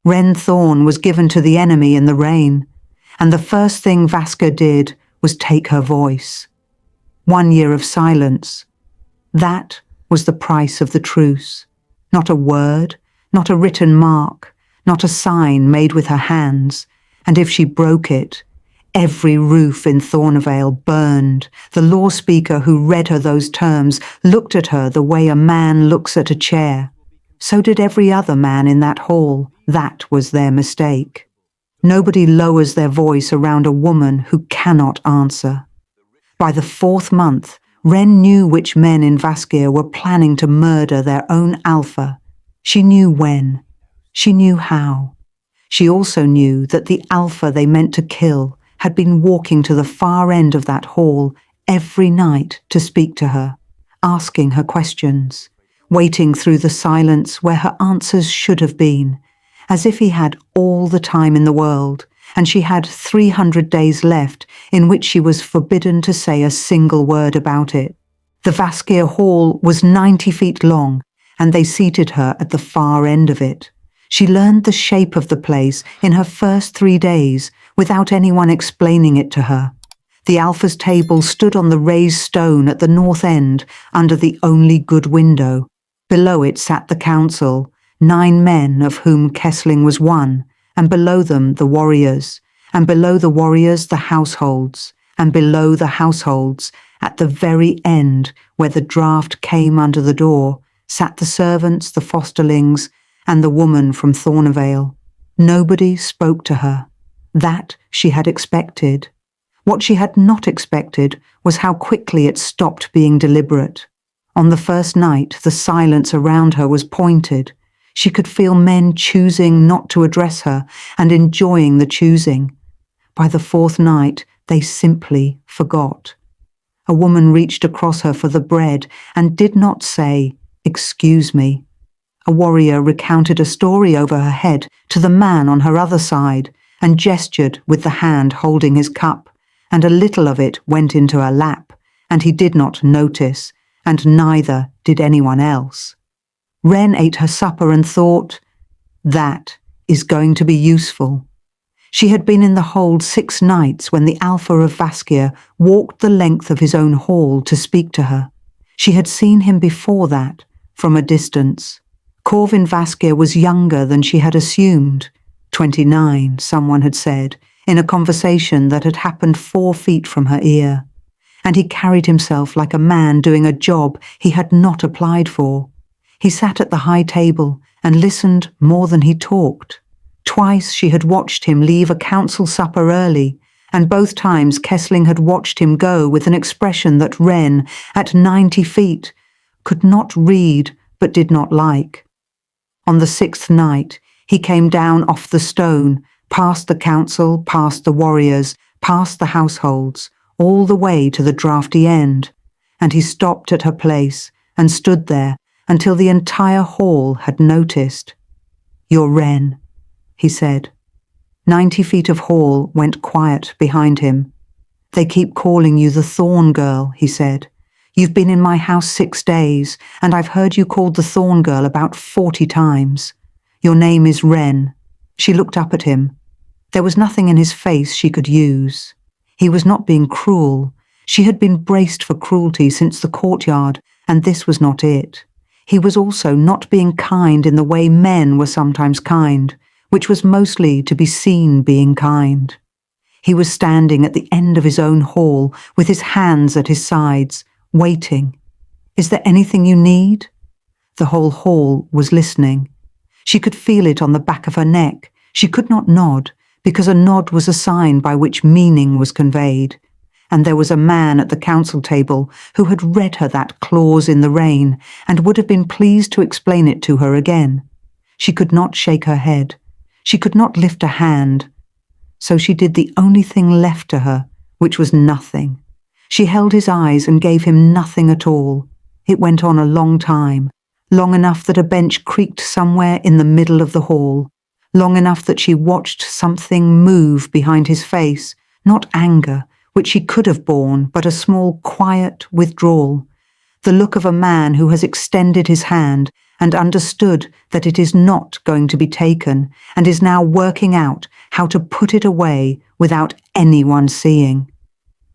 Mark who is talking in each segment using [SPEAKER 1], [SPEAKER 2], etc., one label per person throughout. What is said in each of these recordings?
[SPEAKER 1] Ren Thorn was given to the enemy in the rain, and the first thing Vaska did was take her voice. 1 year of silence. That was the price of the truce. Not a word, not a written mark, not a sign made with her hands, and if she broke it, every roof in Thornvale burned. The law speaker who read her those terms looked at her the way a man looks at a chair. So did every other man in that hall. That was their mistake. Nobody lowers their voice around a woman who cannot answer. By the 4th month, Ren knew which men in Vaskir were planning to murder their own alpha. She knew when. She knew how. She also knew that the alpha they meant to kill had been walking to the far end of that hall every night to speak to her, asking her questions, waiting through the silence where her answers should have been, as if he had all the time in the world, and she had 300 days left in which she was forbidden to say a single word about it. The Vaskir Hall was 90 feet long, and they seated her at the far end of it. She learned the shape of the place in her first 3 days without anyone explaining it to her. The Alpha's table stood on the raised stone at the north end under the only good window. Below it sat the council, 9 men of whom Kessling was one, and below them the warriors, and below the warriors the households, and below the households, at the very end where the draught came under the door, sat the servants, the fosterlings, and the woman from Thornvale. Nobody spoke to her. That she had expected. What she had not expected was how quickly it stopped being deliberate. On the first night, the silence around her was pointed. She could feel men choosing not to address her and enjoying the choosing. By the 4th night, they simply forgot. A woman reached across her for the bread and did not say, "Excuse me." A warrior recounted a story over her head to the man on her other side and gestured with the hand holding his cup, and a little of it went into her lap, and he did not notice, and neither did anyone else. Ren ate her supper and thought, that is going to be useful. She had been in the hold 6 nights when the Alpha of Vaskir walked the length of his own hall to speak to her. She had seen him before that, from a distance. Corvin Vaskir was younger than she had assumed. 29, someone had said, in a conversation that had happened 4 feet from her ear. And he carried himself like a man doing a job he had not applied for. He sat at the high table and listened more than he talked. Twice she had watched him leave a council supper early, and both times Kessling had watched him go with an expression that Ren, at 90 feet, could not read but did not like. On the 6th night, he came down off the stone, past the council, past the warriors, past the households, all the way to the draughty end, and he stopped at her place and stood there until the entire hall had noticed. "You're Ren," he said. 90 feet of hall went quiet behind him. "They keep calling you the Thorn Girl," he said. "You've been in my house 6 days, and I've heard you called the Thorn Girl about 40 times. Your name is Ren." She looked up at him. There was nothing in his face she could use. He was not being cruel. She had been braced for cruelty since the courtyard, and this was not it. He was also not being kind in the way men were sometimes kind, which was mostly to be seen being kind. He was standing at the end of his own hall with his hands at his sides, waiting. "Is there anything you need?" The whole hall was listening. She could feel it on the back of her neck. She could not nod, because a nod was a sign by which meaning was conveyed. And there was a man at the council table who had read her that clause in the rain and would have been pleased to explain it to her again. She could not shake her head. She could not lift a hand. So she did the only thing left to her, which was nothing. She held his eyes and gave him nothing at all. It went on a long time, long enough that a bench creaked somewhere in the middle of the hall, long enough that she watched something move behind his face, not anger, which she could have borne, but a small, quiet withdrawal, the look of a man who has extended his hand and understood that it is not going to be taken, and is now working out how to put it away without anyone seeing.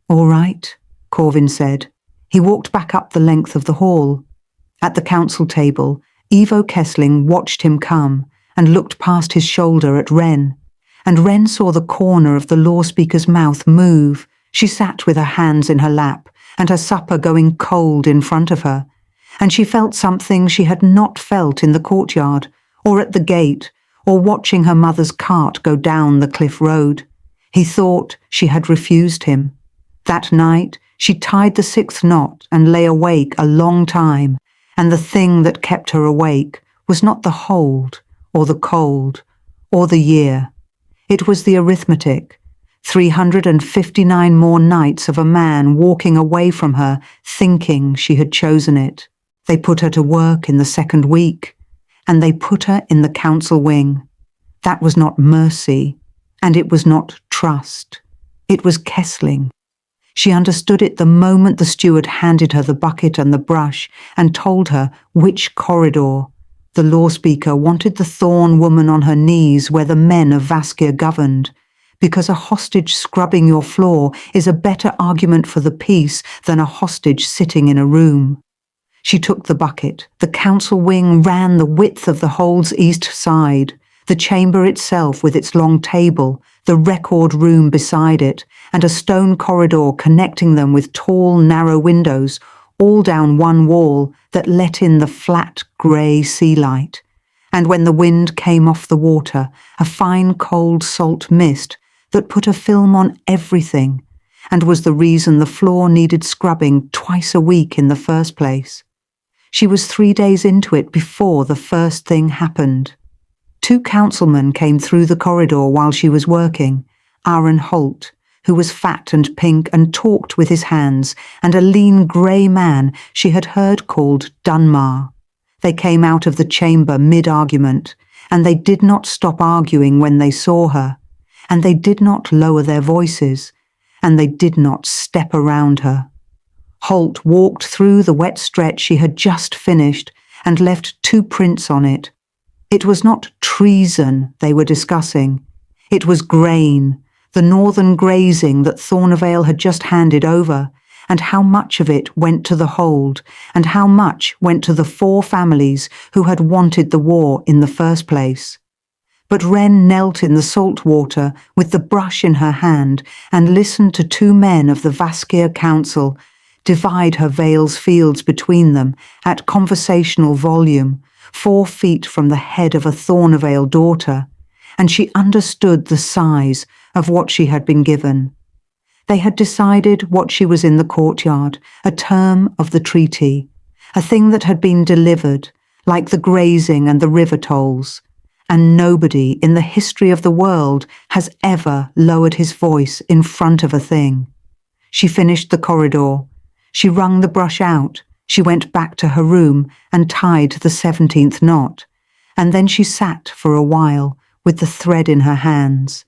[SPEAKER 1] "All right," Corvin said. He walked back up the length of the hall. At the council table, Ivo Kessling watched him come and looked past his shoulder at Wren. And Wren saw the corner of the law speaker's mouth move. She sat with her hands in her lap and her supper going cold in front of her. And she felt something she had not felt in the courtyard, or at the gate, or watching her mother's cart go down the cliff road. He thought she had refused him. That night, she tied the 6th knot and lay awake a long time, and the thing that kept her awake was not the hold, or the cold, or the year. It was the arithmetic, 359 more nights of a man walking away from her, thinking she had chosen it. They put her to work in the 2nd week, and they put her in the council wing. That was not mercy, and it was not trust. It was Kessling. She understood it the moment the steward handed her the bucket and the brush and told her which corridor. The law speaker wanted the Thorn woman on her knees where the men of Vaskia governed, because a hostage scrubbing your floor is a better argument for the peace than a hostage sitting in a room. She took the bucket. The council wing ran the width of the hold's east side, the chamber itself with its long table, the record room beside it, and a stone corridor connecting them with tall, narrow windows, all down one wall that let in the flat, grey sea light. And when the wind came off the water, a fine, cold, salt mist that put a film on everything, and was the reason the floor needed scrubbing twice a week in the first place. She was 3 days into it before the first thing happened. 2 councilmen came through the corridor while she was working, Aaron Holt, who was fat and pink and talked with his hands, and a lean grey man she had heard called Dunmar. They came out of the chamber mid-argument, and they did not stop arguing when they saw her, and they did not lower their voices, and they did not step around her. Holt walked through the wet stretch she had just finished and left 2 prints on it. It was not treason they were discussing. It was grain, the northern grazing that Thornevale had just handed over, and how much of it went to the hold, and how much went to the 4 families who had wanted the war in the first place. But Wren knelt in the salt water with the brush in her hand and listened to 2 men of the Vaskia Council divide her Vale's fields between them at conversational volume, 4 feet from the head of a Thornevale daughter, and she understood the size of what she had been given. They had decided what she was in the courtyard, a term of the treaty, a thing that had been delivered, like the grazing and the river tolls, and nobody in the history of the world has ever lowered his voice in front of a thing. She finished the corridor. She wrung the brush out. She went back to her room and tied the 17th knot, and then she sat for a while with the thread in her hands,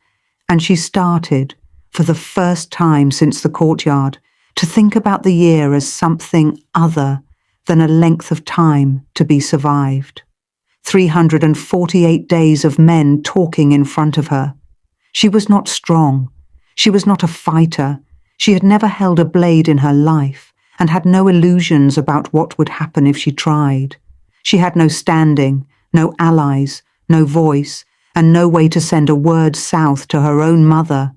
[SPEAKER 1] and she started, for the first time since the courtyard, to think about the year as something other than a length of time to be survived. 348 days of men talking in front of her. She was not strong. She was not a fighter. She had never held a blade in her life, and had no illusions about what would happen if she tried. She had no standing, no allies, no voice, and no way to send a word south to her own mother.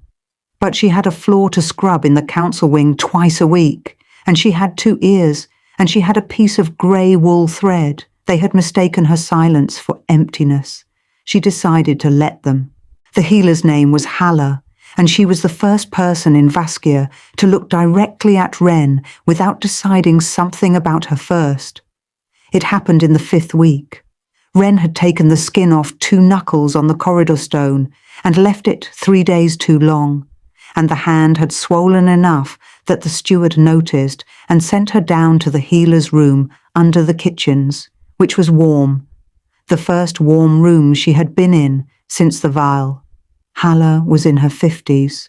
[SPEAKER 1] But she had a floor to scrub in the council wing twice a week, and she had 2 ears, and she had a piece of grey wool thread. They had mistaken her silence for emptiness. She decided to let them. The healer's name was Haller, and she was the first person in Vaskia to look directly at Wren without deciding something about her first. It happened in the 5th week. Wren had taken the skin off 2 knuckles on the corridor stone and left it 3 days too long, and the hand had swollen enough that the steward noticed and sent her down to the healer's room under the kitchens, which was warm, the first warm room she had been in since the Vaal. Haller was in her 50s,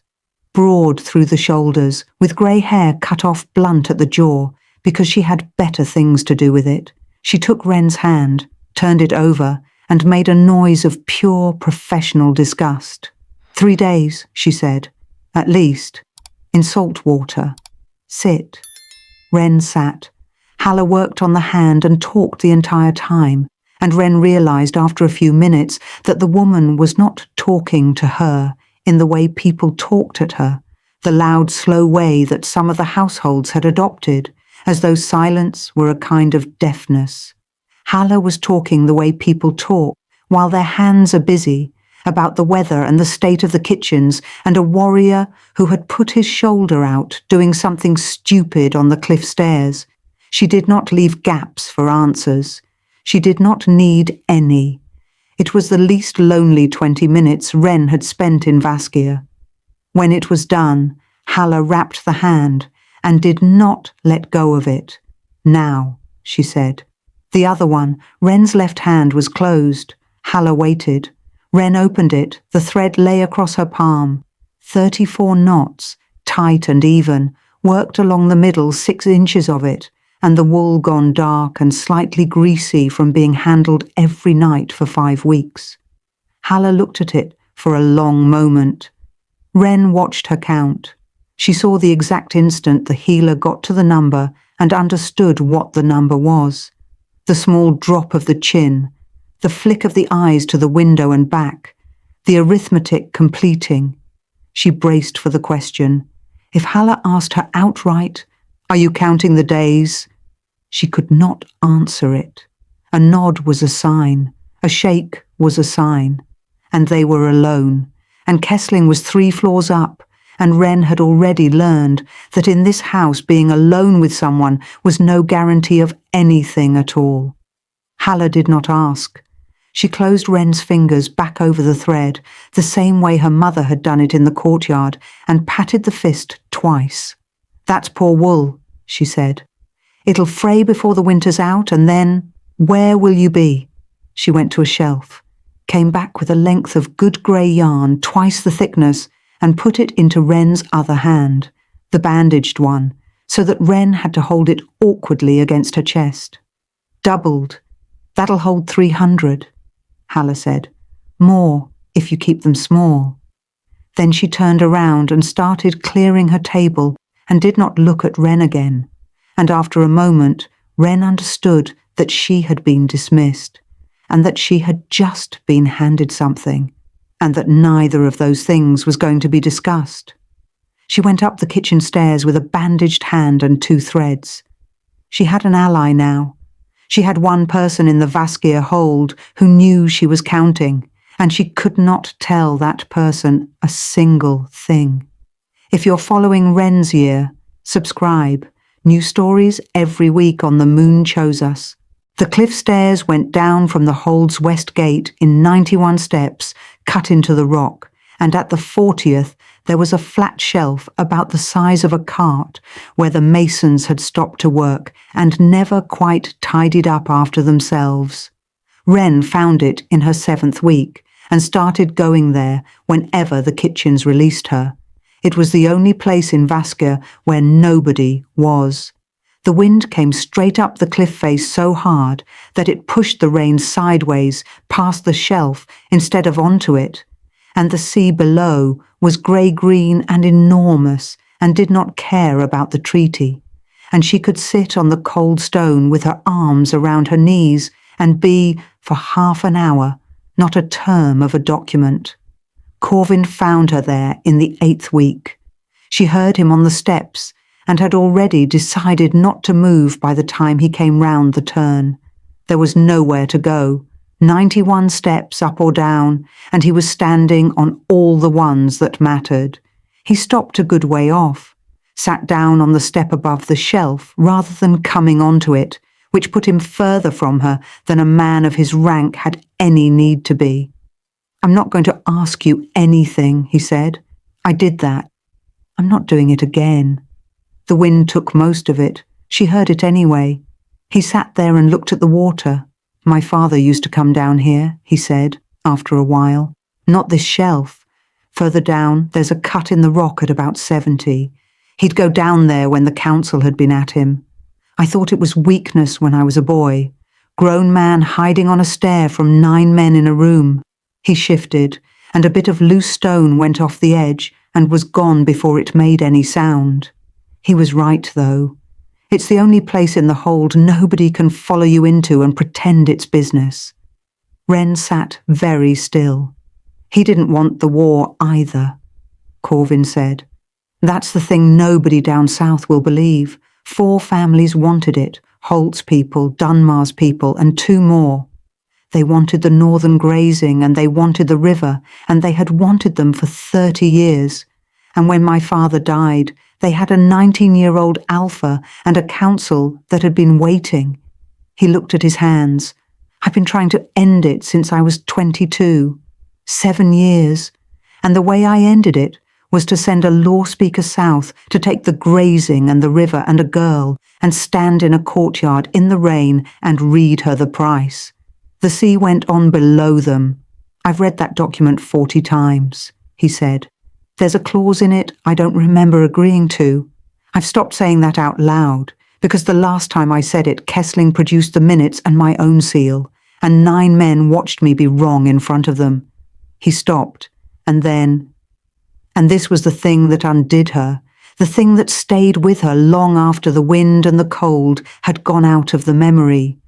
[SPEAKER 1] broad through the shoulders, with grey hair cut off blunt at the jaw, because she had better things to do with it. She took Wren's hand. turned it over, and made a noise of pure professional disgust. 3 days, she said, at least, in salt water. Sit. Wren sat. Halla worked on the hand and talked the entire time, and Wren realized after a few minutes that the woman was not talking to her in the way people talked at her, the loud, slow way that some of the households had adopted, as though silence were a kind of deafness. Halla was talking the way people talk while their hands are busy, about the weather and the state of the kitchens, and a warrior who had put his shoulder out doing something stupid on the cliff stairs. She did not leave gaps for answers. She did not need any. It was the least lonely 20 minutes Wren had spent in Vaskia. When it was done, Halla wrapped the hand and did not let go of it. Now, she said. The other one, Wren's left hand, was closed. Halla waited. Wren opened it. The thread lay across her palm. 34 knots, tight and even, worked along the middle 6 inches of it, and the wool gone dark and slightly greasy from being handled every night for 5 weeks. Halla looked at it for a long moment. Wren watched her count. She saw the exact instant the healer got to the number and understood what the number was. The small drop of the chin, the flick of the eyes to the window and back, the arithmetic completing. She braced for the question. If Halla asked her outright, "Are you counting the days?" She could not answer it. A nod was a sign, a shake was a sign, and they were alone, and Kessling was 3 floors up, and Wren had already learned that in this house being alone with someone was no guarantee of anything at all. Halla did not ask. She closed Wren's fingers back over the thread, the same way her mother had done it in the courtyard, and patted the fist twice. "That's poor wool," she said. "It'll fray before the winter's out, and then, where will you be?" She went to a shelf, came back with a length of good grey yarn, twice the thickness, and put it into Wren's other hand, the bandaged one, so that Wren had to hold it awkwardly against her chest. "Doubled. That'll hold 300. Halla said. "More, if you keep them small." Then she turned around and started clearing her table and did not look at Wren again. And after a moment, Wren understood that she had been dismissed, and that she had just been handed something, and that neither of those things was going to be discussed. She went up the kitchen stairs with a bandaged hand and 2 threads. She had an ally now. She had one person in the Vaskia hold who knew she was counting, and she could not tell that person a single thing. If you're following Wren's year, subscribe. New stories every week on The Moon Chose Us. The cliff stairs went down from the hold's west gate in 91 steps, cut into the rock, and at the 40th there was a flat shelf about the size of a cart where the masons had stopped to work and never quite tidied up after themselves. Wren found it in her 7th week and started going there whenever the kitchens released her. It was the only place in Vaskia where nobody was. The wind came straight up the cliff face so hard that it pushed the rain sideways past the shelf instead of onto it, and the sea below was grey-green and enormous and did not care about the treaty, and she could sit on the cold stone with her arms around her knees and be, for half an hour, not a term of a document. Corvin found her there in the 8th week. She heard him on the steps and had already decided not to move by the time he came round the turn. There was nowhere to go, 91 steps up or down, and he was standing on all the ones that mattered. He stopped a good way off, sat down on the step above the shelf rather than coming onto it, which put him further from her than a man of his rank had any need to be. "I'm not going to ask you anything," he said. "I did that. I'm not doing it again." The wind took most of it. She heard it anyway. He sat there and looked at the water. "My father used to come down here," he said, after a while. "Not this shelf. Further down, there's a cut in the rock at about 70. He'd go down there when the council had been at him. I thought it was weakness when I was a boy. grown man hiding on a stair from 9 men in a room. He shifted, and a bit of loose stone went off the edge and was gone before it made any sound. He was right, though. It's the only place in the hold nobody can follow you into and pretend it's business. Wren sat very still. He didn't want the war either, Corvin said. That's the thing nobody down south will believe. 4 families wanted it, Holt's people, Dunmar's people, and 2 more. They wanted the northern grazing, and they wanted the river, and they had wanted them for 30 years. And when my father died, they had a 19-year-old alpha and a council that had been waiting. He looked at his hands. I've been trying to end it since I was 22. 7 years. And the way I ended it was to send a law speaker south to take the grazing and the river and a girl and stand in a courtyard in the rain and read her the price. The sea went on below them. I've read that document 40 times, he said. There's a clause in it I don't remember agreeing to. I've stopped saying that out loud, because the last time I said it, Kessling produced the minutes and my own seal, and 9 men watched me be wrong in front of them. He stopped, and this was the thing that undid her, the thing that stayed with her long after the wind and the cold had gone out of the memory.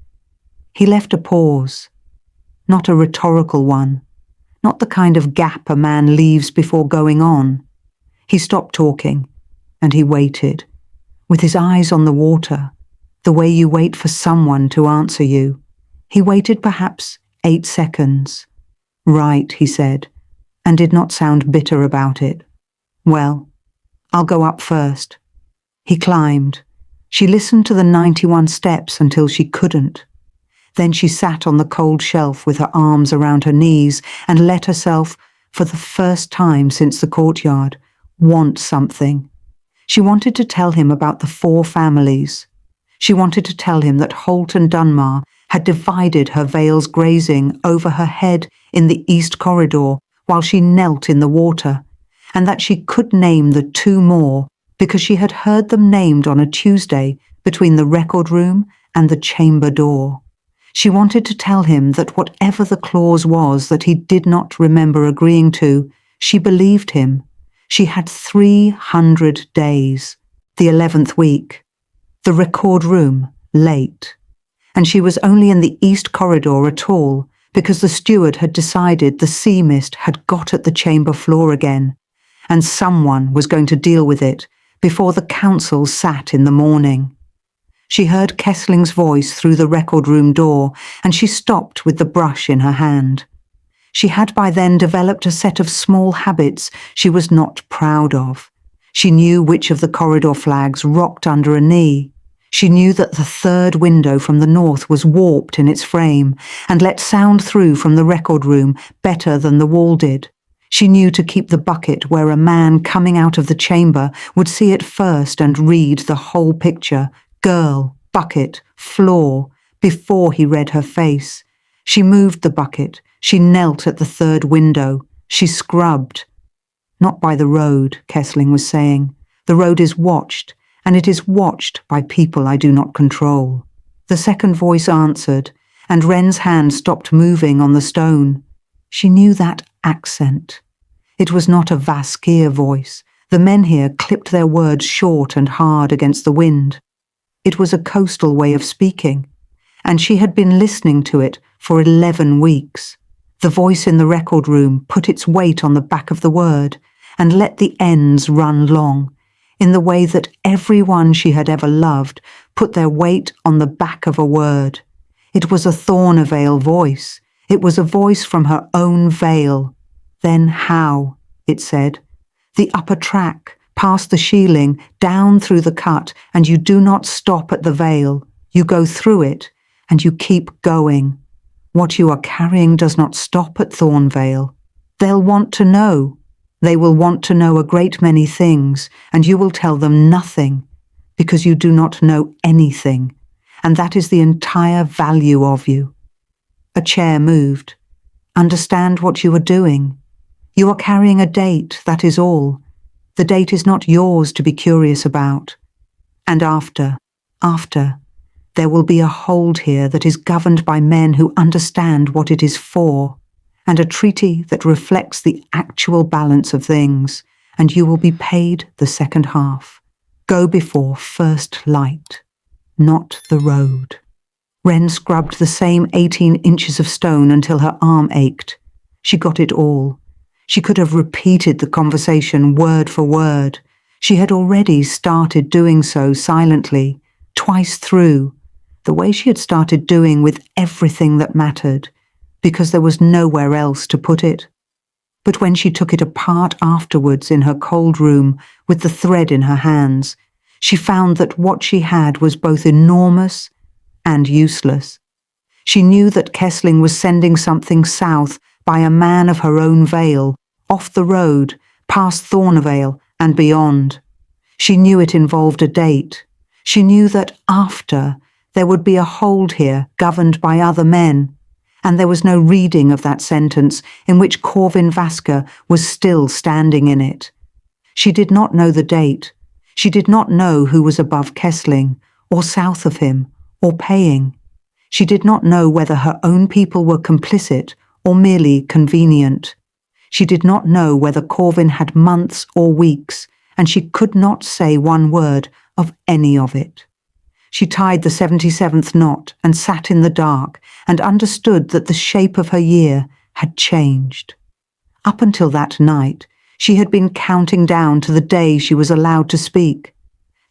[SPEAKER 1] He left a pause, not a rhetorical one, not the kind of gap a man leaves before going on. He stopped talking, and he waited, with his eyes on the water, the way you wait for someone to answer you. He waited perhaps 8 seconds. Right, he said, and did not sound bitter about it. Well, I'll go up first. He climbed. She listened to the 91 steps until she couldn't. Then she sat on the cold shelf with her arms around her knees and let herself, for the first time since the courtyard, want something. She wanted to tell him about the 4 families. She wanted to tell him that Holt and Dunmar had divided her Vale's grazing over her head in the east corridor while she knelt in the water, and that she could name the 2 more because she had heard them named on a Tuesday between the record room and the chamber door. She wanted to tell him that whatever the clause was that he did not remember agreeing to, she believed him. She had 300 days, the 11th week. The record room, late. And she was only in the east corridor at all because the steward had decided the sea mist had got at the chamber floor again, and someone was going to deal with it before the council sat in the morning. She heard Kessling's voice through the record room door, and she stopped with the brush in her hand. She had by then developed a set of small habits she was not proud of. She knew which of the corridor flags rocked under a knee. She knew that the 3rd window from the north was warped in its frame and let sound through from the record room better than the wall did. She knew to keep the bucket where a man coming out of the chamber would see it first and read the whole picture, girl, bucket, floor, before he read her face. She moved the bucket. She knelt at the 3rd window. She scrubbed. Not by the road, Kessling was saying. The road is watched, and it is watched by people I do not control. The second voice answered, and Wren's hand stopped moving on the stone. She knew that accent. It was not a Vaskir voice. The men here clipped their words short and hard against the wind. It was a coastal way of speaking, and she had been listening to it for 11 weeks. The voice in the record room put its weight on the back of the word and let the ends run long, in the way that everyone she had ever loved put their weight on the back of a word. It was a Thornavale voice. It was a voice from her own Vale. Then how, it said. The upper track, past the shieling, down through the cut, and you do not stop at the Vale. You go through it, and you keep going. What you are carrying does not stop at Thornvale. They'll want to know. They will want to know a great many things, and you will tell them nothing, because you do not know anything, and that is the entire value of you. A chair moved. Understand what you are doing. You are carrying a date, that is all. The date is not yours to be curious about. And after, There will be a hold here that is governed by men who understand what it is for, and a treaty that reflects the actual balance of things, and you will be paid the second half. Go before first light, not the road. Wren scrubbed the same 18 inches of stone until her arm ached. She got it all. She could have repeated the conversation word for word. She had already started doing so silently, twice through, the way she had started doing with everything that mattered, because there was nowhere else to put it. But when she took it apart afterwards in her cold room with the thread in her hands, she found that what she had was both enormous and useless. She knew that Kessling was sending something south by a man of her own vale, off the road, past Thornvale and beyond. She knew it involved a date. She knew that after, there would be a hold here governed by other men, and there was no reading of that sentence in which Corvin Vasca was still standing in it. She did not know the date. She did not know who was above Kessling, or south of him, or paying. She did not know whether her own people were complicit or merely convenient. She did not know whether Corvin had months or weeks, and she could not say one word of any of it. She tied the 77th knot and sat in the dark and understood that the shape of her year had changed. Up until that night, she had been counting down to the day she was allowed to speak.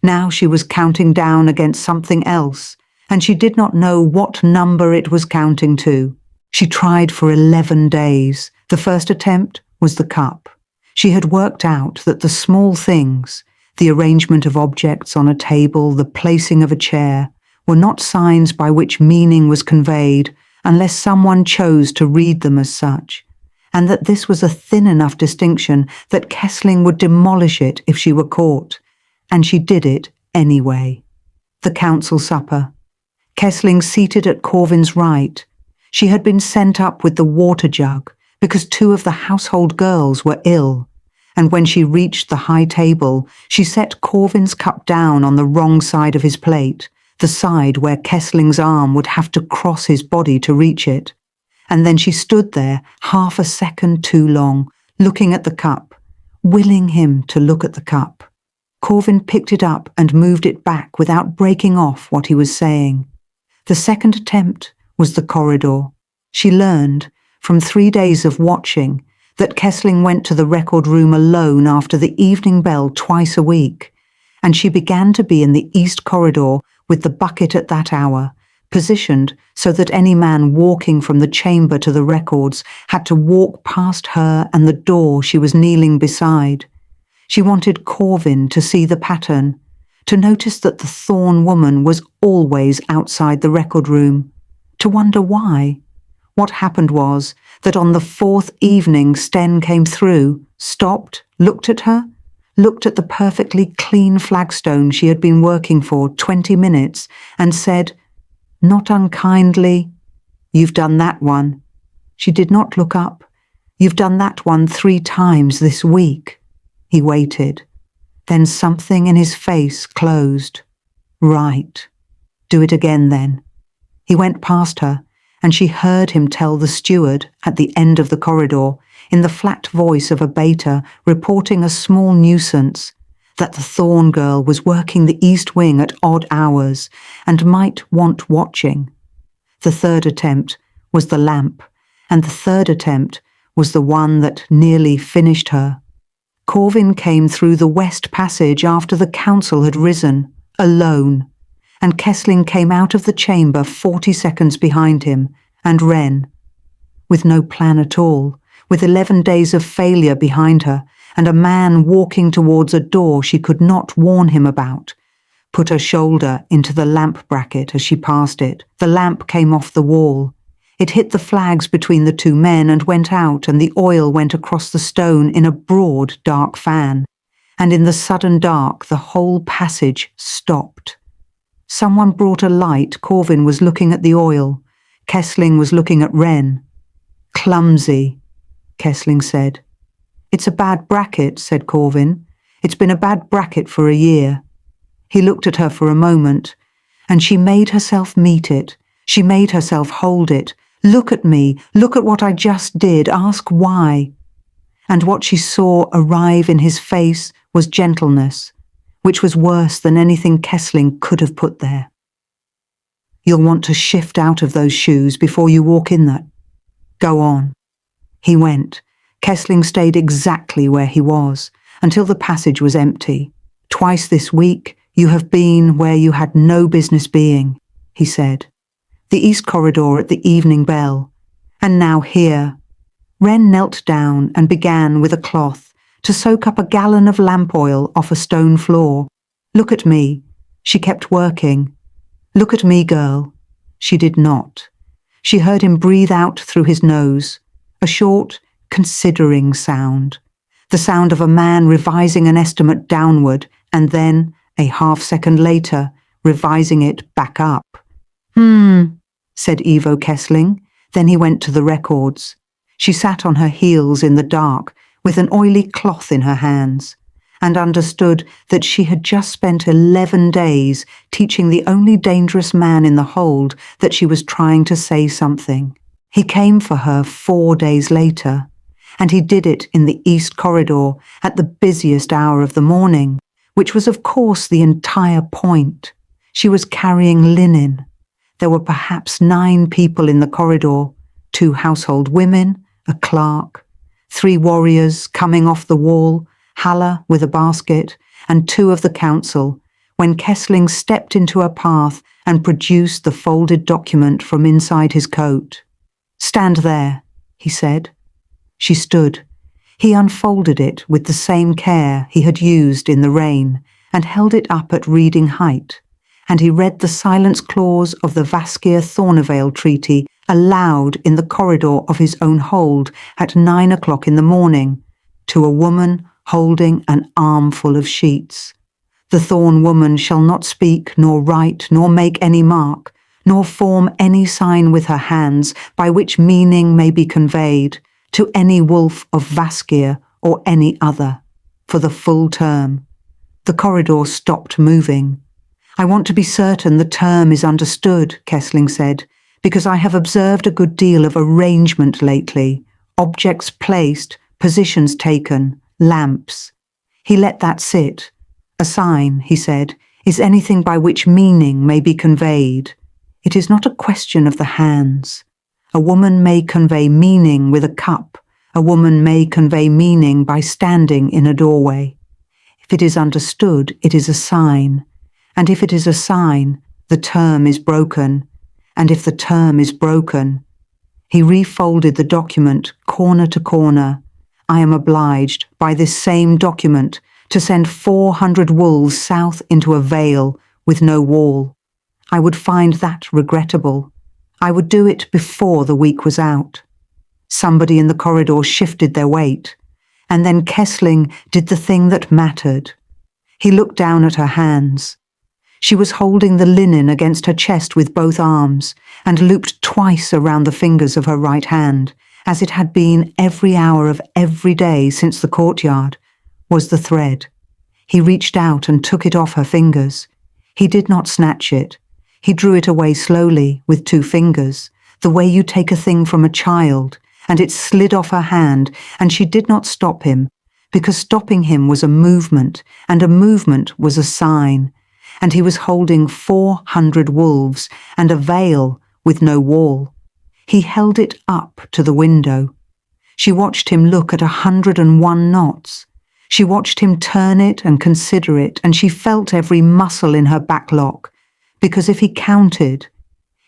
[SPEAKER 1] Now she was counting down against something else, and she did not know what number it was counting to. She tried for 11 days. The first attempt was the cup. She had worked out that the small things, the arrangement of objects on a table, the placing of a chair, were not signs by which meaning was conveyed unless someone chose to read them as such, and that this was a thin enough distinction that Kessling would demolish it if she were caught, and she did it anyway. The council supper. Kessling seated at Corvin's right. She had been sent up with the water jug because 2 of the household girls were ill, and when she reached the high table, she set Corvin's cup down on the wrong side of his plate, the side where Kessling's arm would have to cross his body to reach it. And then she stood there half a second too long, looking at the cup, willing him to look at the cup. Corvin picked it up and moved it back without breaking off what he was saying. The second attempt was the corridor. She learned, from 3 days of watching, that Kessling went to the record room alone after the evening bell twice a week, and she began to be in the east corridor with the bucket at that hour, positioned so that any man walking from the chamber to the records had to walk past her and the door she was kneeling beside. She wanted Corvin to see the pattern, to notice that the Thorn woman was always outside the record room, to wonder why. What happened was that on the 4th evening Sten came through, stopped, looked at her, looked at the perfectly clean flagstone she had been working for 20 minutes, and said, not unkindly, "You've done that one." She did not look up. "You've done that one 3 times this week." He waited. Then something in his face closed. Right. Do it again then. He went past her, and she heard him tell the steward at the end of the corridor, in the flat voice of a baiter reporting a small nuisance, that the Thorn girl was working the east wing at odd hours and might want watching. The third attempt was the lamp, and the third attempt was the one that nearly finished her. Corvin came through the west passage after the council had risen, alone, and Kessling came out of the chamber 40 seconds behind him, and Wren, with no plan at all, with 11 days of failure behind her, and a man walking towards a door she could not warn him about, put her shoulder into the lamp bracket as she passed it. The lamp came off the wall. It hit the flags between the 2 men and went out, and the oil went across the stone in a broad, dark fan, and in the sudden dark the whole passage stopped. Someone brought a light. Corvin was looking at the oil. Kessling was looking at Wren. "Clumsy," Kessling said. "It's a bad bracket," said Corvin. "It's been a bad bracket for a year." He looked at her for a moment, and she made herself meet it. She made herself hold it. Look at me, look at what I just did, ask why. And what she saw arrive in his face was gentleness, which was worse than anything Kessling could have put there. You'll want to shift out of those shoes before you walk in that. Go on. He went. Kessling stayed exactly where he was, until the passage was empty. Twice this week you have been where you had no business being, he said. The east corridor at the evening bell, and now here. Wren knelt down and began with a cloth to soak up a gallon of lamp oil off a stone floor. Look at me. She kept working. Look at me, girl. She did not. She heard him breathe out through his nose, a short, considering sound, the sound of a man revising an estimate downward and then, a half-second later, revising it back up. Said Ivo Kessling. Then he went to the records. She sat on her heels in the dark, with an oily cloth in her hands, and understood that she had just spent 11 days teaching the only dangerous man in the hold that she was trying to say something. He came for her 4 days later, and he did it in the east corridor at the busiest hour of the morning, which was of course the entire point. She was carrying linen. There were perhaps 9 people in the corridor, 2 household women, a clerk, 3 warriors coming off the wall, Haller with a basket, and 2 of the council, when Kessling stepped into her path and produced the folded document from inside his coat. Stand there, he said. She stood. He unfolded it with the same care he had used in the rain, and held it up at reading height, and he read the silence clause of the Vaskia-Thornevale Treaty aloud in the corridor of his own hold at 9 o'clock in the morning, to a woman holding an armful of sheets. The Thorn woman shall not speak, nor write, nor make any mark, nor form any sign with her hands by which meaning may be conveyed to any wolf of Vaskia or any other, for the full term. The corridor stopped moving. I want to be certain the term is understood, Kessling said, because I have observed a good deal of arrangement lately, objects placed, positions taken, lamps. He let that sit. A sign, he said, is anything by which meaning may be conveyed. It is not a question of the hands. A woman may convey meaning with a cup. A woman may convey meaning by standing in a doorway. If it is understood, it is a sign. And if it is a sign, the term is broken. And if the term is broken, he refolded the document corner to corner. I am obliged, by this same document, to send 400 wolves south into a vale with no wall. I would find that regrettable. I would do it before the week was out. Somebody in the corridor shifted their weight, and then Kessling did the thing that mattered. He looked down at her hands. She was holding the linen against her chest with both arms, and looped twice around the fingers of her right hand, as it had been every hour of every day since the courtyard, was the thread. He reached out and took it off her fingers. He did not snatch it. He drew it away slowly, with 2 fingers, the way you take a thing from a child, and it slid off her hand, and she did not stop him, because stopping him was a movement, and a movement was a sign, and he was holding 400 wolves, and a veil with no wall. He held it up to the window. She watched him look at 101 knots. She watched him turn it and consider it, and she felt every muscle in her back lock, because if he counted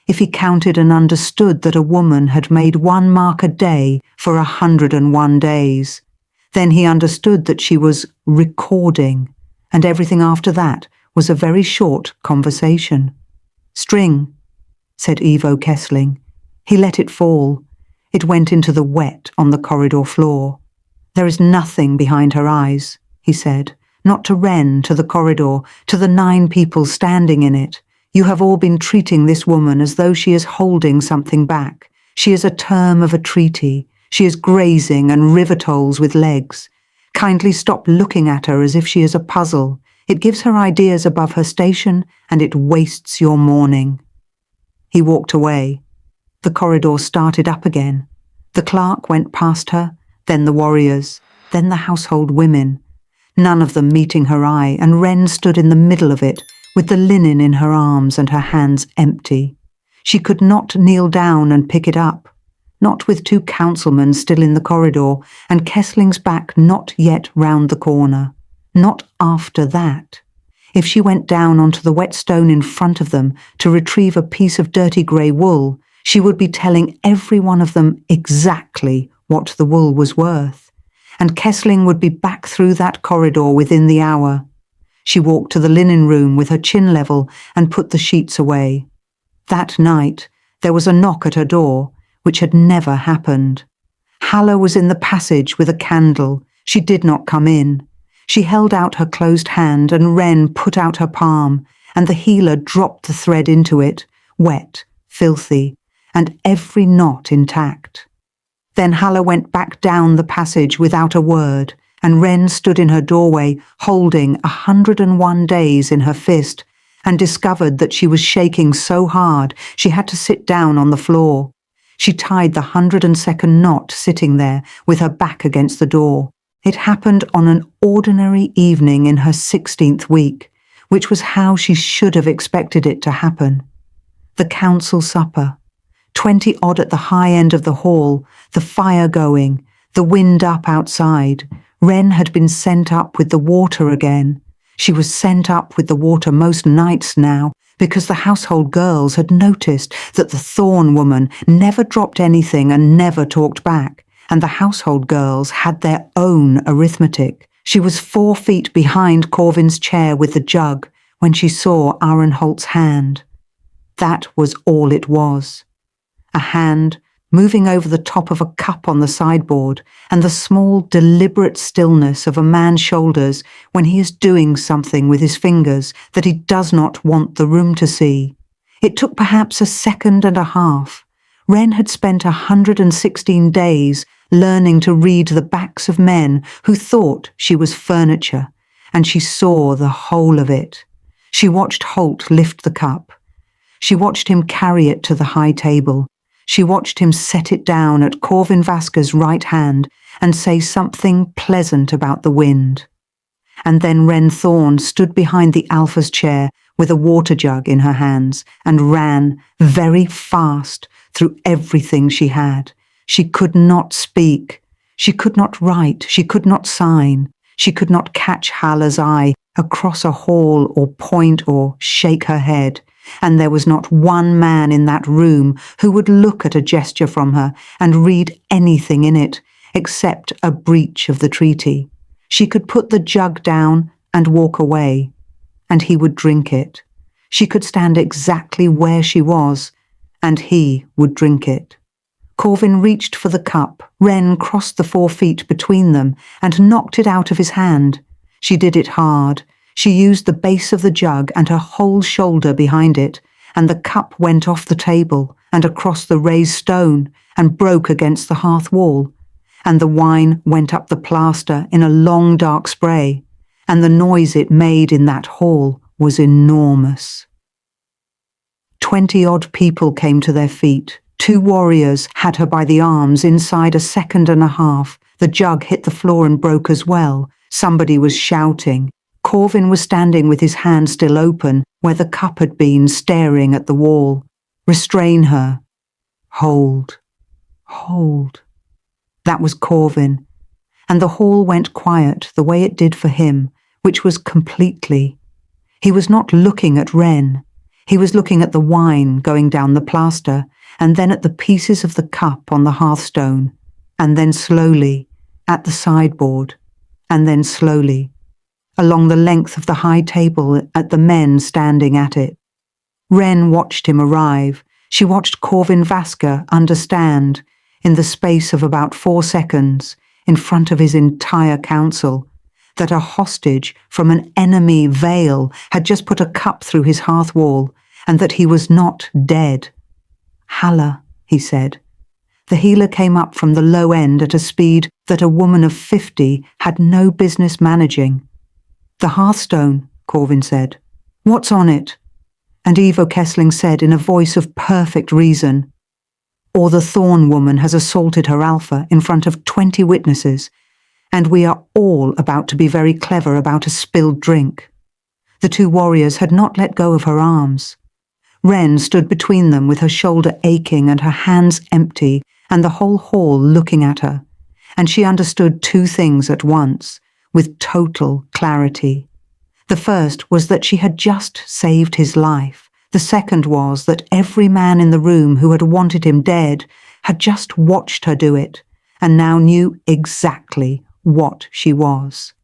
[SPEAKER 1] and understood that a woman had made 1 mark a day for 101 days, then he understood that she was recording, and everything after that was a very short conversation. String, said Ivo Kessling. He let it fall. It went into the wet on the corridor floor. There is nothing behind her eyes, he said, not to Wren, to the corridor, to the 9 people standing in it. You have all been treating this woman as though she is holding something back. She is a term of a treaty. She is grazing and rivertoles with legs. Kindly stop looking at her as if she is a puzzle. It gives her ideas above her station, and it wastes your morning." He walked away. The corridor started up again. The clerk went past her, then the warriors, then the household women, none of them meeting her eye, and Wren stood in the middle of it, with the linen in her arms and her hands empty. She could not kneel down and pick it up, not with two councilmen still in the corridor, and Kessling's back not yet round the corner. Not after that. If she went down onto the wet stone in front of them to retrieve a piece of dirty grey wool, she would be telling every one of them exactly what the wool was worth, and Kessling would be back through that corridor within the hour. She walked to the linen room with her chin level and put the sheets away. That night, there was a knock at her door, which had never happened. Haller was in the passage with a candle. She did not come in. She held out her closed hand, and Wren put out her palm, and the healer dropped the thread into it, wet, filthy, and every knot intact. Then Haller went back down the passage without a word, and Wren stood in her doorway, holding 101 days in her fist, and discovered that she was shaking so hard she had to sit down on the floor. She tied the 102nd knot sitting there with her back against the door. It happened on an ordinary evening in her 16th week, which was how she should have expected it to happen. The council supper, 20 odd at the high end of the hall, the fire going, the wind up outside. Wren had been sent up with the water again. She was sent up with the water most nights now, because the household girls had noticed that the Thorn woman never dropped anything and never talked back, and the household girls had their own arithmetic. She was 4 feet behind Corvin's chair with the jug when she saw Arenholt's hand. That was all it was. A hand moving over the top of a cup on the sideboard, and the small, deliberate stillness of a man's shoulders when he is doing something with his fingers that he does not want the room to see. It took perhaps a second and a half. Wren had spent 116 days learning to read the backs of men who thought she was furniture, and she saw the whole of it. She watched Holt lift the cup. She watched him carry it to the high table. She watched him set it down at Corvin Vasker's right hand and say something pleasant about the wind. And then Wren Thorn stood behind the Alpha's chair with a water jug in her hands and ran very fast through everything she had. She could not speak. She could not write. She could not sign. She could not catch Haller's eye across a hall or point or shake her head. And there was not one man in that room who would look at a gesture from her and read anything in it, except a breach of the treaty. She could put the jug down and walk away, and he would drink it. She could stand exactly where she was, and he would drink it. Corvin reached for the cup. Wren crossed the 4 feet between them and knocked it out of his hand. She did it hard. She used the base of the jug and her whole shoulder behind it, and the cup went off the table and across the raised stone and broke against the hearth wall, and the wine went up the plaster in a long dark spray, and the noise it made in that hall was enormous. 20-odd people came to their feet. 2 warriors had her by the arms inside a second and a half. The jug hit the floor and broke as well. Somebody was shouting. Corvin was standing with his hand still open, where the cup had been, staring at the wall. Restrain her. Hold. Hold. That was Corvin. And the hall went quiet the way it did for him, which was completely. He was not looking at Wren. He was looking at the wine going down the plaster, and then at the pieces of the cup on the hearthstone, and then slowly, at the sideboard, and then slowly, along the length of the high table at the men standing at it. Wren watched him arrive. She watched Corvin Vasker understand, in the space of about 4 seconds, in front of his entire council, that a hostage from an enemy Vale had just put a cup through his hearth wall, and that he was not dead. Haller, he said. The healer came up from the low end at a speed that a woman of 50 had no business managing. The hearthstone Corvin said. What's on it? And Ivo Kessling said in a voice of perfect reason, or the Thorn woman has assaulted her alpha in front of 20 witnesses, and we are all about to be very clever about a spilled drink. The two warriors had not let go of her arms. Wren stood between them with her shoulder aching and her hands empty and the whole hall looking at her, and she understood two things at once, with total clarity. The first was that she had just saved his life. The second was that every man in the room who had wanted him dead had just watched her do it, and now knew exactly what she was.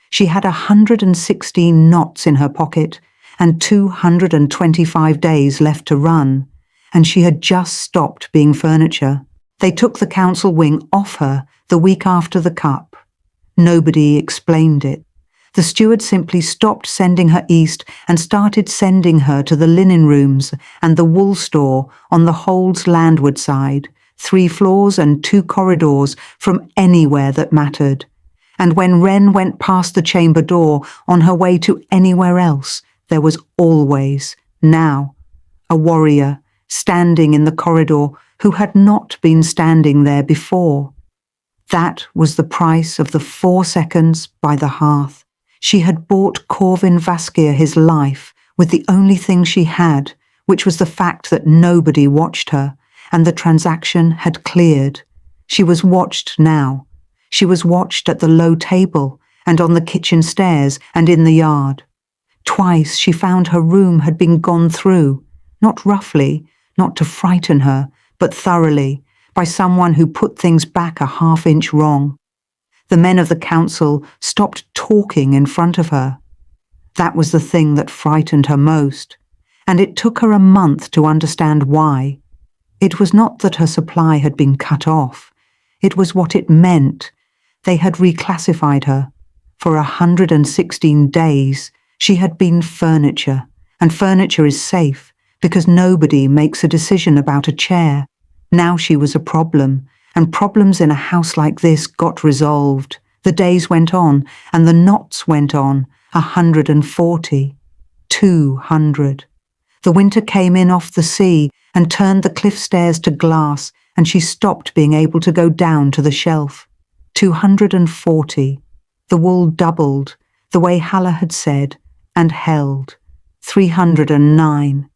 [SPEAKER 1] She had 116 knots in her pocket and 225 days left to run, and she had just stopped being furniture. They took the council wing off her the week after the cup. Nobody explained it. The steward simply stopped sending her east and started sending her to the linen rooms and the wool store on the hold's landward side, 3 floors and 2 corridors from anywhere that mattered. And when Wren went past the chamber door on her way to anywhere else, there was always, now, a warrior standing in the corridor who had not been standing there before. That was the price of the 4 seconds by the hearth. She had bought Corvin Vaskia his life with the only thing she had, which was the fact that nobody watched her, and the transaction had cleared. She was watched now. She was watched at the low table, and on the kitchen stairs, and in the yard. Twice she found her room had been gone through, not roughly, not to frighten her, but thoroughly, by someone who put things back a half-inch wrong. The men of the council stopped talking in front of her. That was the thing that frightened her most, and it took her a month to understand why. It was not that her supply had been cut off. It was what it meant. They had reclassified her. For 116 days, she had been furniture, and furniture is safe because nobody makes a decision about a chair. Now she was a problem, and problems in a house like this got resolved. The days went on, and the knots went on, 140, 200. The winter came in off the sea and turned the cliff stairs to glass, and she stopped being able to go down to the shelf. 240. The wool doubled, the way Haller had said, and held. 309.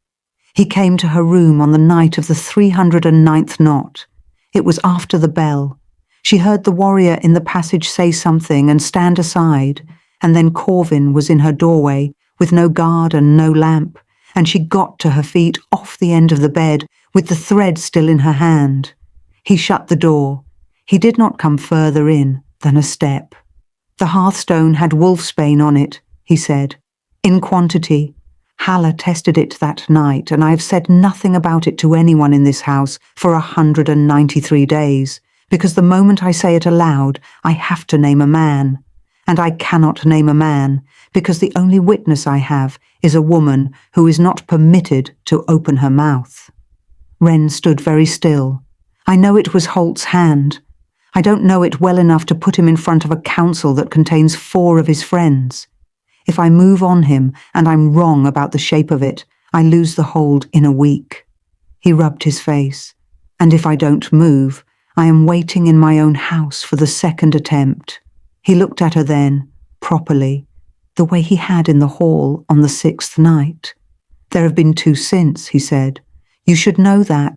[SPEAKER 1] He came to her room on the night of the 309th knot. It was after the bell. She heard the warrior in the passage say something and stand aside, and then Corvin was in her doorway, with no guard and no lamp, and she got to her feet off the end of the bed, with the thread still in her hand. He shut the door. He did not come further in than a step. The hearthstone had wolfsbane on it, he said, in quantity. Haller tested it that night, and I have said nothing about it to anyone in this house for 193 days, because the moment I say it aloud, I have to name a man. And I cannot name a man, because the only witness I have is a woman who is not permitted to open her mouth. Wren stood very still. I know it was Holt's hand. I don't know it well enough to put him in front of a council that contains 4 of his friends. If I move on him and I'm wrong about the shape of it, I lose the hold in a week. He rubbed his face. And if I don't move, I am waiting in my own house for the second attempt. He looked at her then, properly, the way he had in the hall on the 6th night. There have been 2 since, he said. You should know that.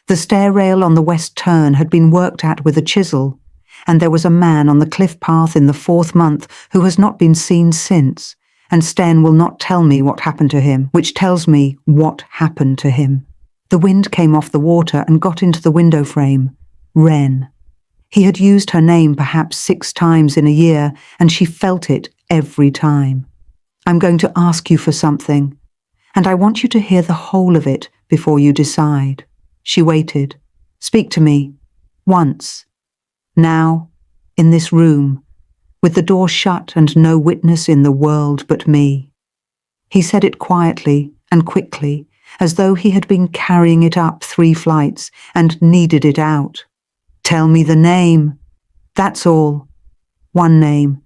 [SPEAKER 1] The stair rail on the west turn had been worked at with a chisel, and there was a man on the cliff path in the 4th month who has not been seen since, and Sten will not tell me what happened to him, which tells me what happened to him. The wind came off the water and got into the window frame. Wren. He had used her name perhaps 6 times in a year, and she felt it every time. I'm going to ask you for something, and I want you to hear the whole of it before you decide. She waited. Speak to me. Once. Now, in this room, with the door shut and no witness in the world but me. He said it quietly and quickly, as though he had been carrying it up 3 flights and needed it out. Tell me the name. That's all. One name,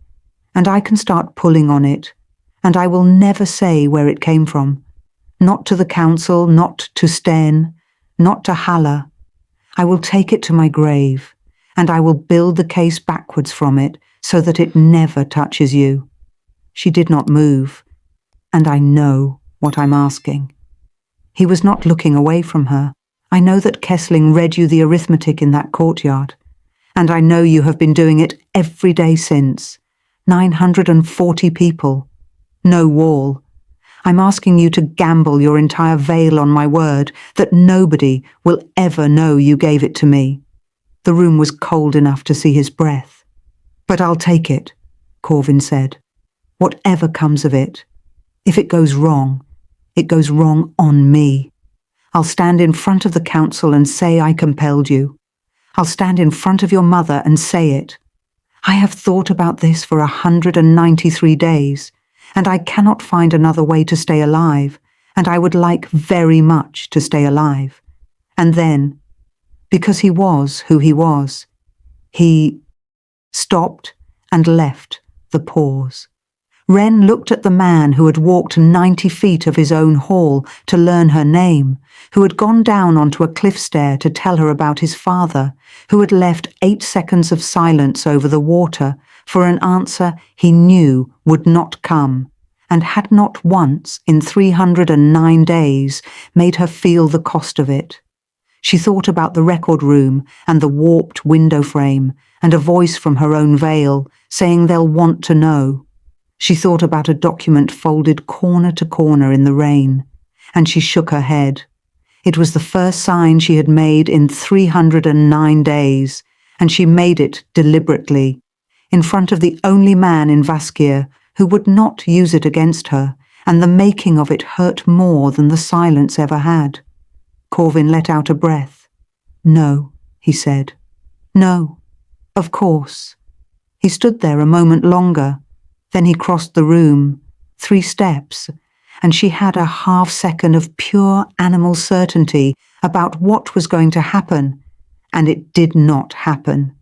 [SPEAKER 1] and I can start pulling on it, and I will never say where it came from. Not to the council, not to Sten, not to Halle. I will take it to my grave, and I will build the case backwards from it so that it never touches you." She did not move, and I know what I'm asking. He was not looking away from her. I know that Kessling read you the arithmetic in that courtyard, and I know you have been doing it every day since. 940 people. No wall. I'm asking you to gamble your entire veil on my word that nobody will ever know you gave it to me. The room was cold enough to see his breath. "But I'll take it," Corvin said. "Whatever comes of it. If it goes wrong on me. I'll stand in front of the council and say I compelled you. I'll stand in front of your mother and say it. I have thought about this for 193 days, and I cannot find another way to stay alive, and I would like very much to stay alive." And then, because he was who he was, he stopped and left the pause. Wren looked at the man who had walked 90 feet of his own hall to learn her name, who had gone down onto a cliff stair to tell her about his father, who had left 8 seconds of silence over the water for an answer he knew would not come, and had not once in 309 days made her feel the cost of it. She thought about the record room and the warped window frame, and a voice from her own veil saying they'll want to know. She thought about a document folded corner to corner in the rain, and she shook her head. It was the first sign she had made in 309 days, and she made it deliberately, in front of the only man in Vaskir who would not use it against her, and the making of it hurt more than the silence ever had. Corvin let out a breath. "No," he said. "No, of course." He stood there a moment longer. Then he crossed the room, 3 steps, and she had a half-second of pure animal certainty about what was going to happen, and it did not happen.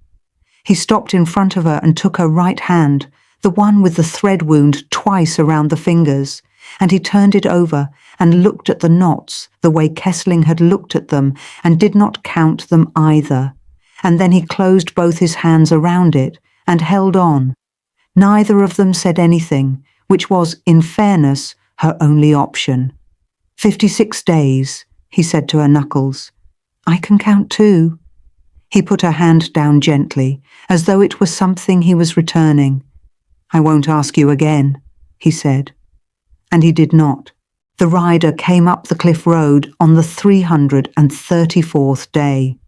[SPEAKER 1] He stopped in front of her and took her right hand, the one with the thread wound twice around the fingers, and he turned it over and looked at the knots the way Kessling had looked at them and did not count them either, and then he closed both his hands around it and held on. Neither of them said anything, which was, in fairness, her only option. 56 days, he said to her knuckles. "I can count too." He put her hand down gently, as though it was something he was returning. "I won't ask you again," he said. And he did not. The rider came up the cliff road on the 334th day.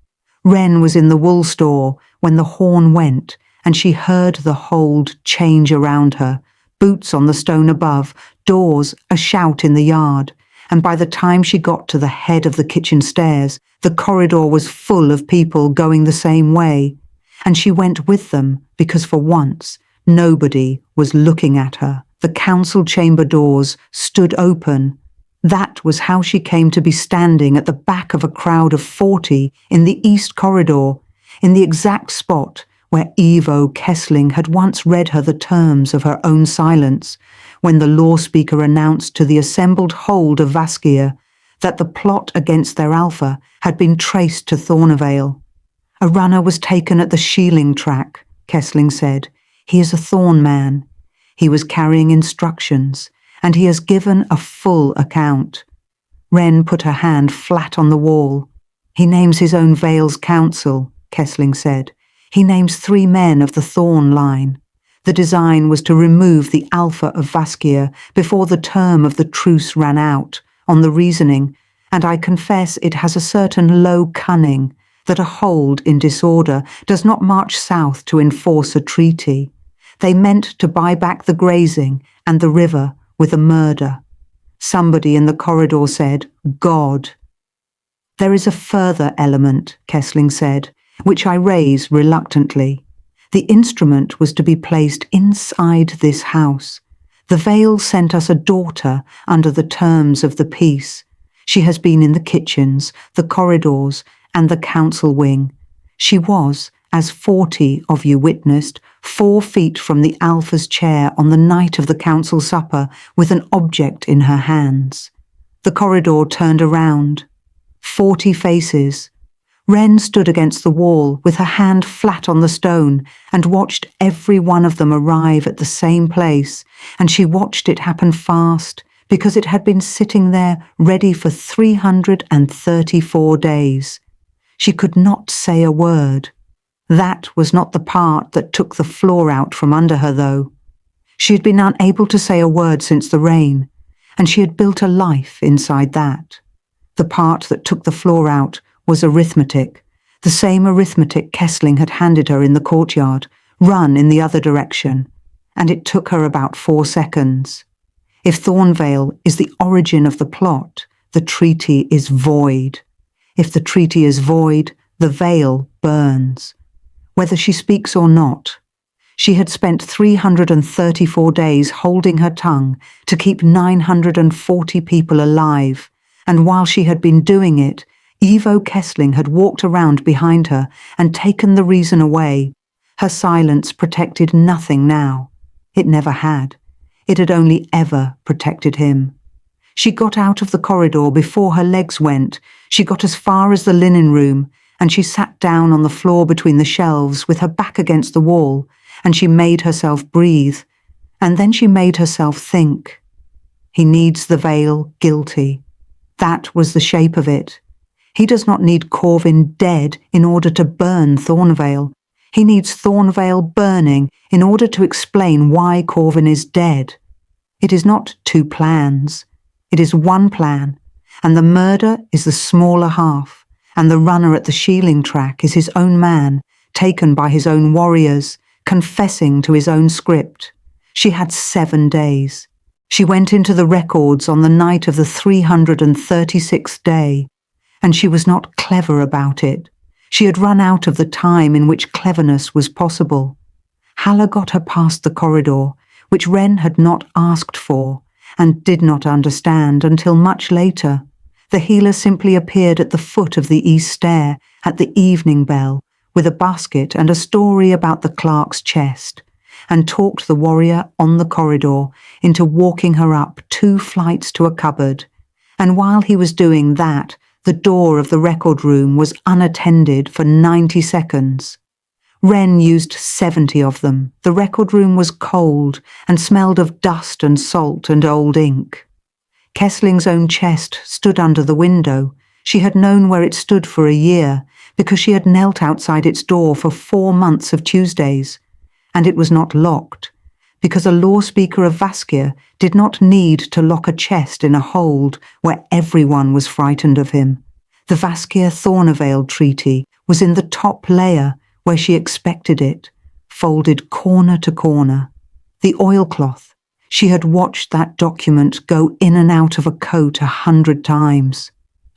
[SPEAKER 1] Wren was in the wool store when the horn went, and she heard the hold change around her, boots on the stone above, doors, a shout in the yard, and by the time she got to the head of the kitchen stairs, the corridor was full of people going the same way, and she went with them because for once nobody was looking at her. The council chamber doors stood open. That was how she came to be standing at the back of a crowd of 40 in the east corridor, in the exact spot where Ivo Kessling had once read her the terms of her own silence, when the law speaker announced to the assembled hold of Vaskir that the plot against their alpha had been traced to Thornevale. "A runner was taken at the Shealing track," Kessling said. "He is a Thorn man. He was carrying instructions, and he has given a full account." Wren put her hand flat on the wall. "He names his own Vale's council," Kessling said. "He names 3 men of the Thorn line. The design was to remove the alpha of Vaskir before the term of the truce ran out, on the reasoning, and I confess it has a certain low cunning, that a hold in disorder does not march south to enforce a treaty. They meant to buy back the grazing and the river with a murder. Somebody in the corridor said, 'God.' There is a further element," Kessling said, "which I raise reluctantly. The instrument was to be placed inside this house. The Vale sent us a daughter under the terms of the peace. She has been in the kitchens, the corridors, and the council wing. She was, as 40 of you witnessed, 4 feet from the Alpha's chair on the night of the council supper, with an object in her hands. The corridor turned around. 40 faces. Wren stood against the wall with her hand flat on the stone and watched every one of them arrive at the same place, and she watched it happen fast because it had been sitting there ready for 334 days. She could not say a word. That was not the part that took the floor out from under her, though. She had been unable to say a word since the rain, and she had built a life inside that. The part that took the floor out was arithmetic, the same arithmetic Kessling had handed her in the courtyard, run in the other direction, and it took her about 4 seconds. If Thornvale is the origin of the plot, the treaty is void. If the treaty is void, the veil burns. Whether she speaks or not, she had spent 334 days holding her tongue to keep 940 people alive, and while she had been doing it, Ivo Kessling had walked around behind her and taken the reason away. Her silence protected nothing now. It never had. It had only ever protected him. She got out of the corridor before her legs went. She got as far as the linen room, and she sat down on the floor between the shelves with her back against the wall, and she made herself breathe, and then she made herself think. He needs the veil guilty. That was the shape of it. He does not need Corvin dead in order to burn Thornvale. He needs Thornvale burning in order to explain why Corvin is dead. It is not 2 plans. It is 1 plan, and the murder is the smaller half, and the runner at the shieling track is his own man, taken by his own warriors, confessing to his own script. She had 7 days. She went into the records on the night of the 336th day, and she was not clever about it. She had run out of the time in which cleverness was possible. Haller got her past the corridor, which Wren had not asked for, and did not understand until much later. The healer simply appeared at the foot of the east stair at the evening bell, with a basket and a story about the clerk's chest, and talked the warrior on the corridor into walking her up 2 flights to a cupboard, and while he was doing that, the door of the record room was unattended for 90 seconds. Wren used 70 of them. The record room was cold and smelled of dust and salt and old ink. Kessling's own chest stood under the window. She had known where it stood for a year, because she had knelt outside its door for 4 months of Tuesdays, and it was not locked, because a law speaker of Vaskia did not need to lock a chest in a hold where everyone was frightened of him. The Vaskia-Thornvale treaty was in the top layer where she expected it, folded corner to corner. The oilcloth, she had watched that document go in and out of a coat 100 times.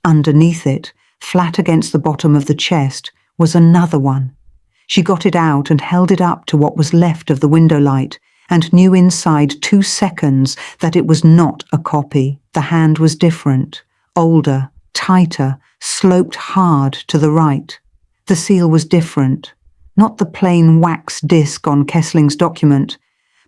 [SPEAKER 1] Underneath it, flat against the bottom of the chest, was another one. She got it out and held it up to what was left of the window light, and knew inside 2 seconds that it was not a copy. The hand was different, older, tighter, sloped hard to the right. The seal was different, not the plain wax disc on Kessling's document,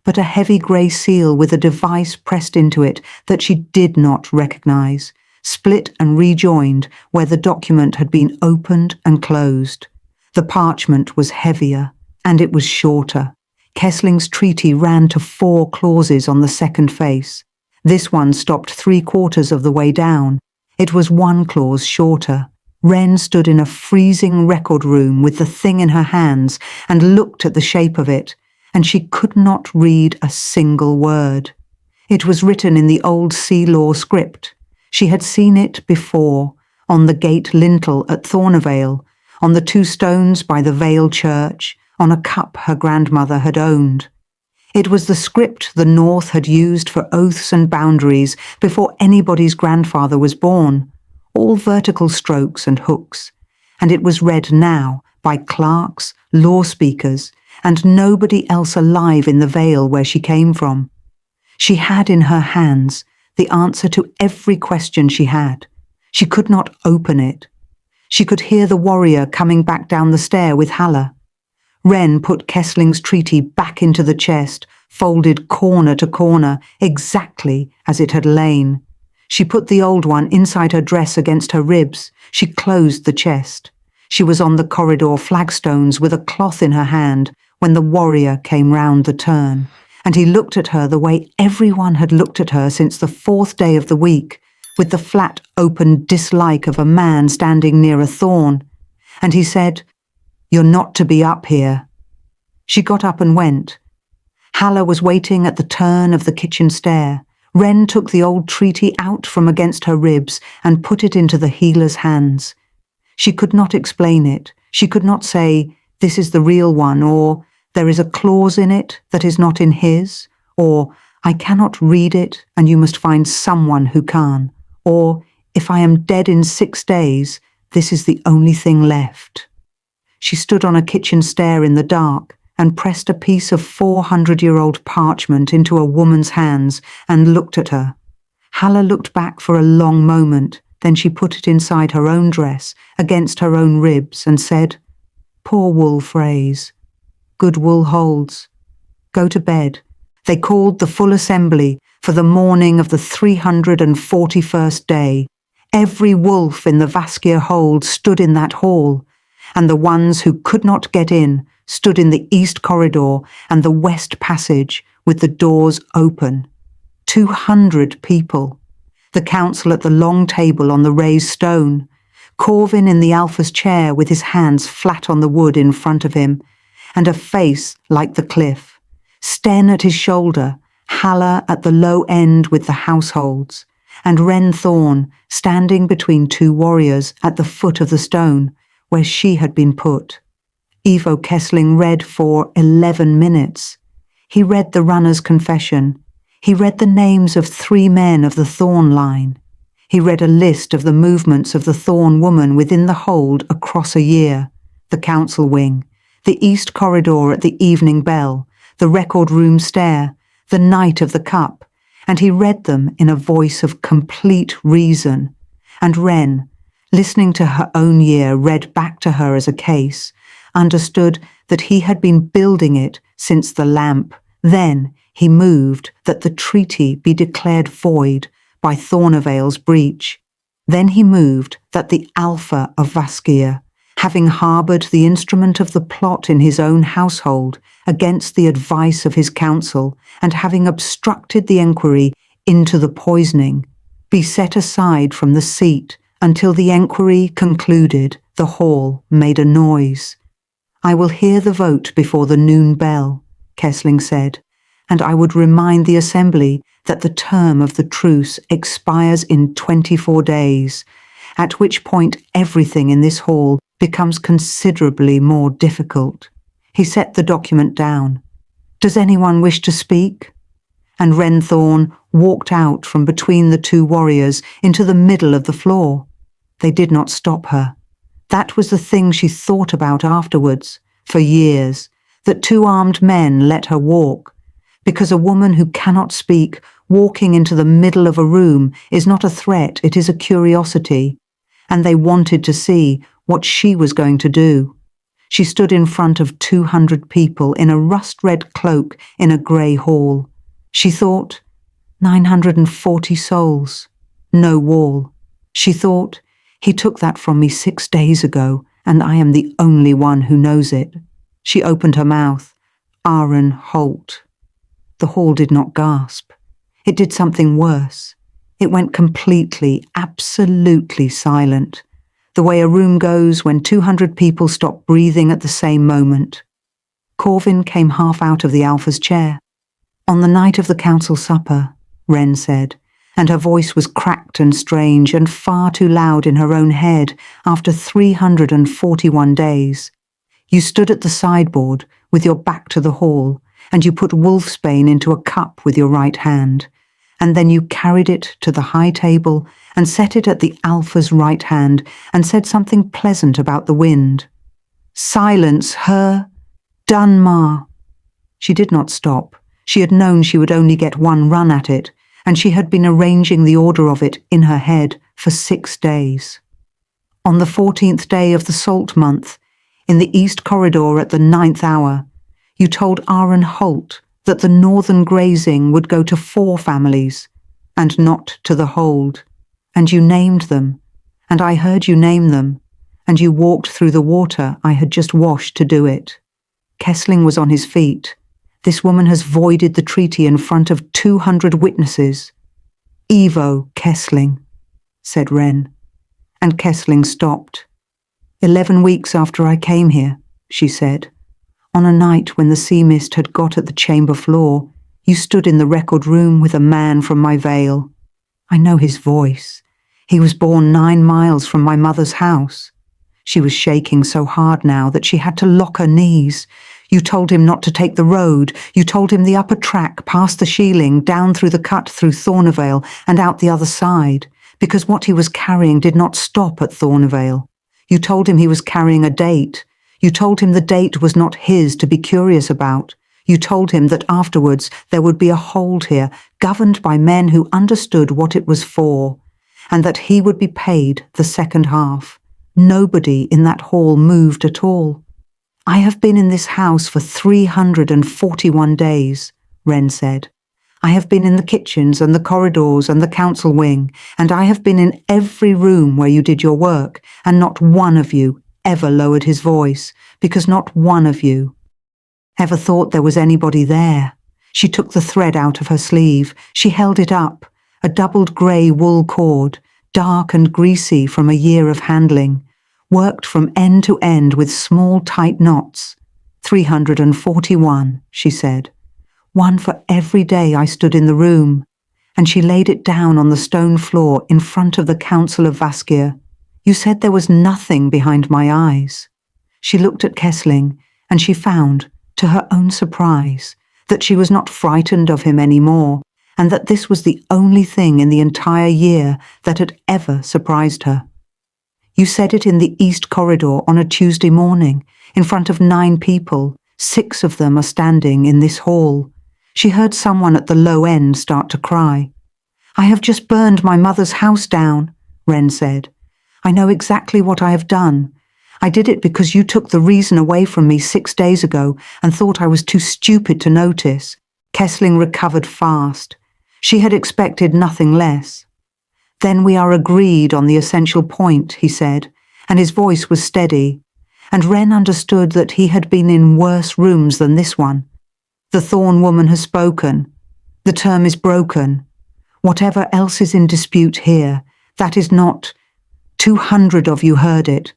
[SPEAKER 1] but a heavy grey seal with a device pressed into it that she did not recognise, split and rejoined where the document had been opened and closed. The parchment was heavier, and it was shorter. Kessling's treaty ran to 4 clauses on the second face. This one stopped 3/4 of the way down. It was 1 clause shorter. Wren stood in a freezing record room with the thing in her hands and looked at the shape of it, and she could not read a single word. It was written in the old sea law script. She had seen it before, on the gate lintel at Thornvale, on the 2 stones by the Vale Church, on a cup her grandmother had owned. It was the script the North had used for oaths and boundaries before anybody's grandfather was born, all vertical strokes and hooks, and it was read now by clerks, law speakers, and nobody else alive in the Vale where she came from. She had in her hands the answer to every question she had. She could not open it. She could hear the warrior coming back down the stair with Haller. Wren put Kessling's treaty back into the chest, folded corner to corner, exactly as it had lain. She put the old one inside her dress against her ribs. She closed the chest. She was on the corridor flagstones with a cloth in her hand when the warrior came round the turn, and he looked at her the way everyone had looked at her since the 4th day of the week, with the flat, open dislike of a man standing near a thorn. And he said, "You're not to be up here." She got up and went. Halla was waiting at the turn of the kitchen stair. Wren took the old treaty out from against her ribs and put it into the healer's hands. She could not explain it. She could not say, "This is the real one," or "There is a clause in it that is not in his," or "I cannot read it and you must find someone who can," or "If I am dead in 6 days, this is the only thing left." She stood on a kitchen stair in the dark and pressed a piece of 400-year-old parchment into a woman's hands and looked at her. Halla looked back for a long moment, then she put it inside her own dress, against her own ribs, and said, "Poor wool phrase. Good wool holds. Go to bed." They called the full assembly for the morning of the 341st day. Every wolf in the Vaskir hold stood in that hall, and the ones who could not get in stood in the east corridor and the west passage with the doors open. 200 people. The council at the long table on the raised stone. Corvin in the Alpha's chair with his hands flat on the wood in front of him, and a face like the cliff. Sten at his shoulder, Halla at the low end with the households, and Wren Thorn standing between 2 warriors at the foot of the stone where she had been put. Ivo Kessling read for 11 minutes. He read the runner's confession. He read the names of 3 men of the Thorn line. He read a list of the movements of the Thorn woman within the hold across a year, the council wing, the east corridor at the evening bell, the record room stair, the night of the cup, and he read them in a voice of complete reason. And Wren, listening to her own year read back to her as a case, understood that he had been building it since the lamp. Then he moved that the treaty be declared void by Thornavale's breach. Then he moved that the Alpha of Vaskir, having harboured the instrument of the plot in his own household against the advice of his council, and having obstructed the enquiry into the poisoning, be set aside from the seat until the enquiry concluded. The hall made a noise. "I will hear the vote before the noon bell," Kessling said, "and I would remind the assembly that the term of the truce expires in 24 days, at which point everything in this hall becomes considerably more difficult." He set the document down. "Does anyone wish to speak?" And Wren Thorn walked out from between the 2 warriors into the middle of the floor. They did not stop her. That was the thing she thought about afterwards, for years, that 2 armed men let her walk, because a woman who cannot speak walking into the middle of a room is not a threat, it is a curiosity, and they wanted to see what she was going to do. She stood in front of 200 people in a rust-red cloak in a grey hall. She thought, 940 souls, no wall. She thought, he took that from me 6 days ago, and I am the only one who knows it. She opened her mouth. Aaron Holt. The hall did not gasp. It did something worse. It went completely, absolutely silent, the way a room goes when 200 people stop breathing at the same moment. Corvin came half out of the Alpha's chair. "On the night of the council supper," Wren said, and her voice was cracked and strange and far too loud in her own head after 341 days. "You stood at the sideboard with your back to the hall, and you put wolfsbane into a cup with your right hand, and then you carried it to the high table and set it at the Alpha's right hand and said something pleasant about the wind. Silence her! Dunmar! She did not stop. She had known she would only get one run at it, and she had been arranging the order of it in her head for 6 days. On the 14th day of the salt month, in the East Corridor at the 9th hour, you told Aaron Holt that the northern grazing would go to 4 families, and not to the hold, and you named them, and I heard you name them, and you walked through the water I had just washed to do it. Kessling was on his feet. This woman has voided the treaty in front of 200 witnesses. Ivo Kessling, said Wren, and Kessling stopped. 11 weeks after I came here, she said, on a night when the sea mist had got at the chamber floor, you stood in the record room with a man from my Vale. I know his voice. He was born 9 miles from my mother's house. She was shaking so hard now that she had to lock her knees. You told him not to take the road. You told him the upper track past the Shealing, down through the cut through Thornevale and out the other side, because what he was carrying did not stop at Thornevale. You told him he was carrying a date. You told him the date was not his to be curious about. You told him that afterwards there would be a hold here, governed by men who understood what it was for, and that he would be paid the second half. Nobody in that hall moved at all. I have been in this house for 341 days, Wren said. I have been in the kitchens and the corridors and the council wing, and I have been in every room where you did your work, and not one of you ever lowered his voice, because not one of you ever thought there was anybody there. She took the thread out of her sleeve. She held it up, a doubled grey wool cord, dark and greasy from a year of handling, worked from end to end with small tight knots. 341, she said. 1 for every day I stood in the room. And she laid it down on the stone floor in front of the Council of Vaskia. You said there was nothing behind my eyes. She looked at Kessling, and she found, to her own surprise, that she was not frightened of him any more, and that this was the only thing in the entire year that had ever surprised her. You said it in the East Corridor on a Tuesday morning, in front of 9 people. 6 of them are standing in this hall. She heard someone at the low end start to cry. I have just burned my mother's house down, Wren said. I know exactly what I have done. I did it because you took the reason away from me 6 days ago and thought I was too stupid to notice. Kessling recovered fast. She had expected nothing less. Then we are agreed on the essential point, he said, and his voice was steady, and Wren understood that he had been in worse rooms than this one. The Thorn woman has spoken. The term is broken. Whatever else is in dispute here, that is not. 200 of you heard it.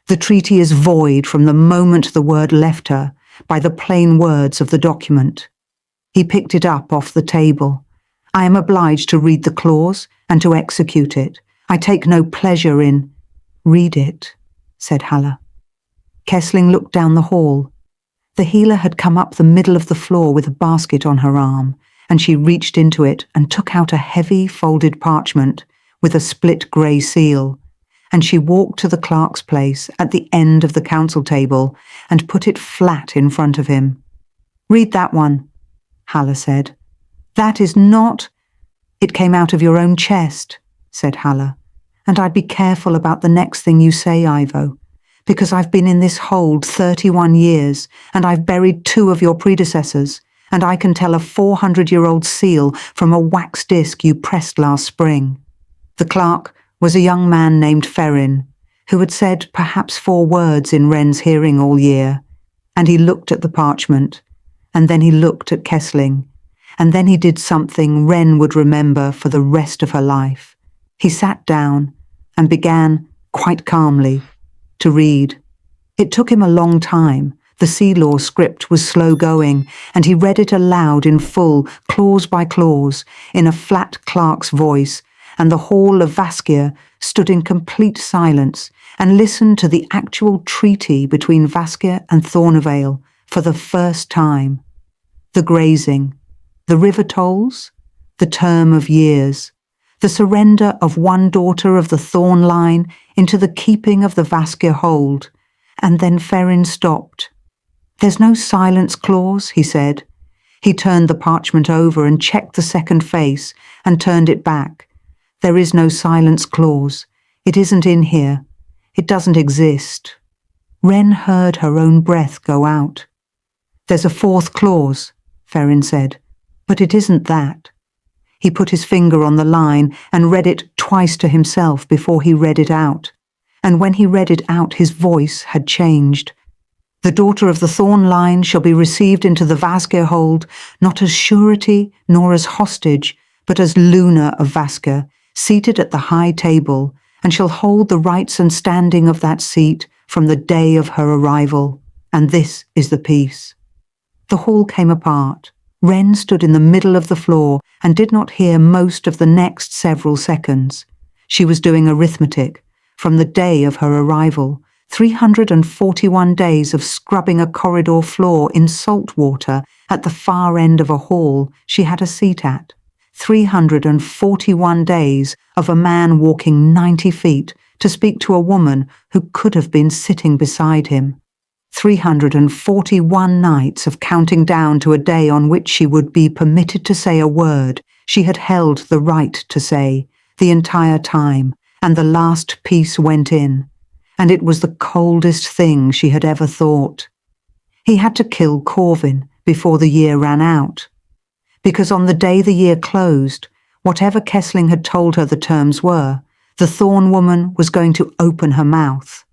[SPEAKER 1] The treaty is void from the moment the word left her, by the plain words of the document. He picked it up off the table. I am obliged to read the clause and to execute it. I take no pleasure in. Read it, said Haller. Kessling looked down the hall. The healer had come up the middle of the floor with a basket on her arm, and she reached into it and took out a heavy folded parchment with a split grey seal, and she walked to the clerk's place at the end of the council table and put it flat in front of him. Read that one, Haller said. That is not. It came out of your own chest, said Haller, and I'd be careful about the next thing you say, Ivo, because I've been in this hold 31 years, and I've buried 2 of your predecessors, and I can tell a 400-year-old seal from a wax disc you pressed last spring. The clerk was a young man named Ferrin, who had said perhaps 4 words in Wren's hearing all year, and he looked at the parchment, and then he looked at Kessling, and then he did something Wren would remember for the rest of her life. He sat down and began, quite calmly, to read. It took him a long time. The Sea Law script was slow going, and he read it aloud in full, clause by clause, in a flat clerk's voice, and the hall of Vaskia stood in complete silence and listened to the actual treaty between Vaskia and Thornevale for the first time. The grazing, the river tolls, the term of years, the surrender of one daughter of the Thorn line into the keeping of the Vaskia hold, and then Ferrin stopped. There's no silence clause, he said. He turned the parchment over and checked the second face and turned it back. There is no silence clause. It isn't in here. It doesn't exist. Wren heard her own breath go out. "There's a fourth clause," Ferrin said, "but it isn't that." He put his finger on the line and read it twice to himself before he read it out. And when he read it out, his voice had changed. "The daughter of the Thorn line shall be received into the Vasgir hold, not as surety nor as hostage, but as Luna of Vasgir, seated at the high table, and shall hold the rights and standing of that seat from the day of her arrival. And this is the peace." The hall came apart. Wren stood in the middle of the floor and did not hear most of the next several seconds. She was doing arithmetic. From the day of her arrival, 341 days of scrubbing a corridor floor in salt water at the far end of a hall she had a seat at. 341 days of a man walking 90 feet to speak to a woman who could have been sitting beside him. 341 nights of counting down to a day on which she would be permitted to say a word she had held the right to say the entire time, and the last piece went in, and it was the coldest thing she had ever thought. He had to kill Corvin before the year ran out, because on the day the year closed, whatever Kessling had told her the terms were, the Thorn woman was going to open her mouth,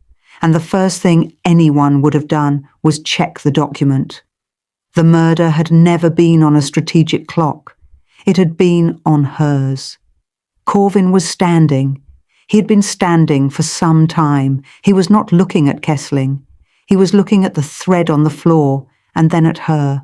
[SPEAKER 1] and the first thing anyone would have done was check the document. The murder had never been on a strategic clock. It had been on hers. Corvin was standing. He had been standing for some time. He was not looking at Kessling. He was looking at the thread on the floor and then at her.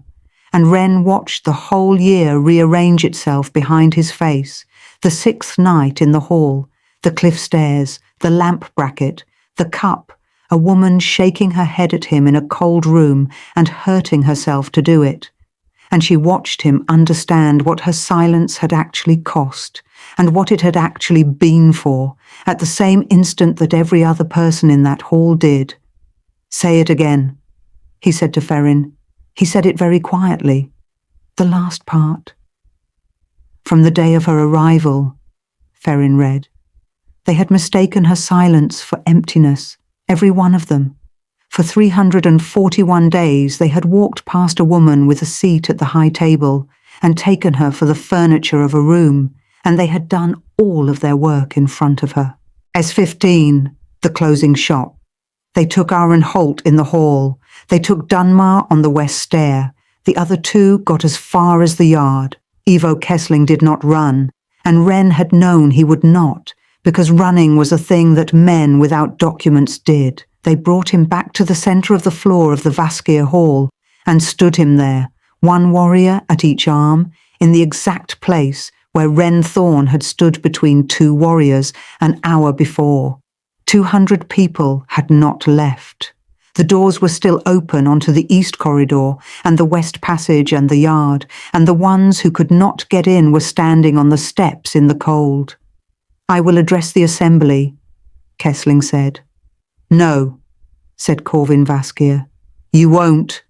[SPEAKER 1] And Wren watched the whole year rearrange itself behind his face, the sixth night in the hall, the cliff stairs, the lamp bracket, the cup, a woman shaking her head at him in a cold room and hurting herself to do it. And she watched him understand what her silence had actually cost and what it had actually been for, at the same instant that every other person in that hall did. "Say it again," he said to Ferrin. He said it very quietly. "The last part." "From the day of her arrival," Ferrin read. They had mistaken her silence for emptiness, every one of them. For 341 days they had walked past a woman with a seat at the high table and taken her for the furniture of a room, and they had done all of their work in front of her. S15, the closing shot. They took Aaron Holt in the hall. They took Dunmar on the west stair. The other two got as far as the yard. Ivo Kessling did not run, and Wren had known he would not, because running was a thing that men without documents did. They brought him back to the centre of the floor of the Vasgir Hall and stood him there, one warrior at each arm, in the exact place where Wren Thorn had stood between two warriors an hour before. 200 people had not left. The doors were still open onto the east corridor and the west passage and the yard, and the ones who could not get in were standing on the steps in the cold. "I will address the assembly," Kessling said. "No," said Corvin Vasgir. "You won't."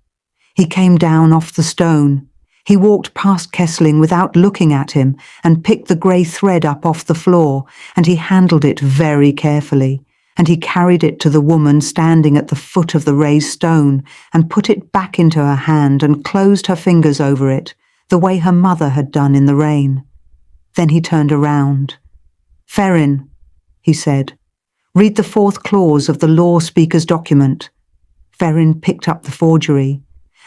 [SPEAKER 1] He came down off the stone. He walked past Kessling without looking at him and picked the grey thread up off the floor, and he handled it very carefully, and he carried it to the woman standing at the foot of the raised stone and put it back into her hand and closed her fingers over it, the way her mother had done in the rain. Then he turned around. "Ferrin," he said, "read the fourth clause of the law speaker's document." Ferrin picked up the forgery,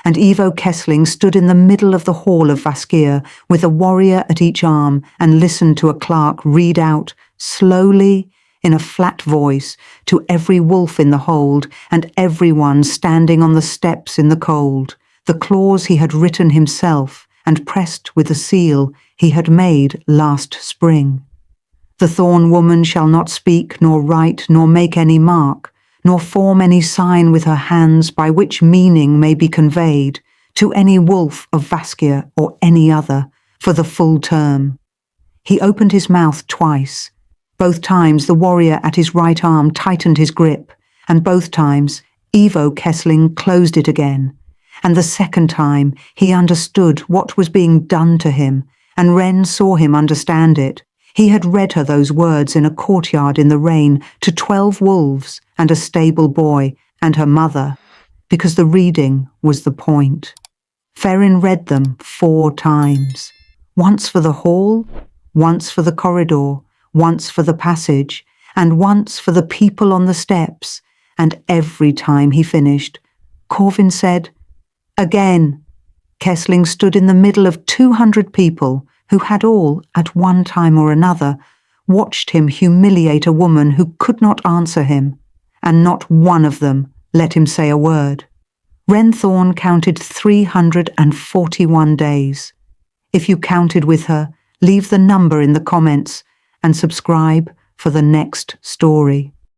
[SPEAKER 1] and Ivo Kessling stood in the middle of the hall of Vasgir with a warrior at each arm and listened to a clerk read out, slowly, in a flat voice, to every wolf in the hold and everyone standing on the steps in the cold, the clause he had written himself and pressed with a seal he had made last spring. "The Thorn woman shall not speak, nor write, nor make any mark, nor form any sign with her hands by which meaning may be conveyed to any wolf of Vasgir or any other, for the full term." He opened his mouth twice. Both times the warrior at his right arm tightened his grip, and both times Ivo Kessling closed it again. And the second time he understood what was being done to him, and Wren saw him understand it. He had read her those words in a courtyard in the rain to 12 wolves and a stable boy, and her mother, because the reading was the point. Ferrin read them 4 times, once for the hall, once for the corridor, once for the passage, and once for the people on the steps, and every time he finished, Corvin said, "Again." Kessling stood in the middle of 200 people who had all, at one time or another, watched him humiliate a woman who could not answer him, and not one of them let him say a word. Renthorn counted 341 days. If you counted with her, leave the number in the comments and subscribe for the next story.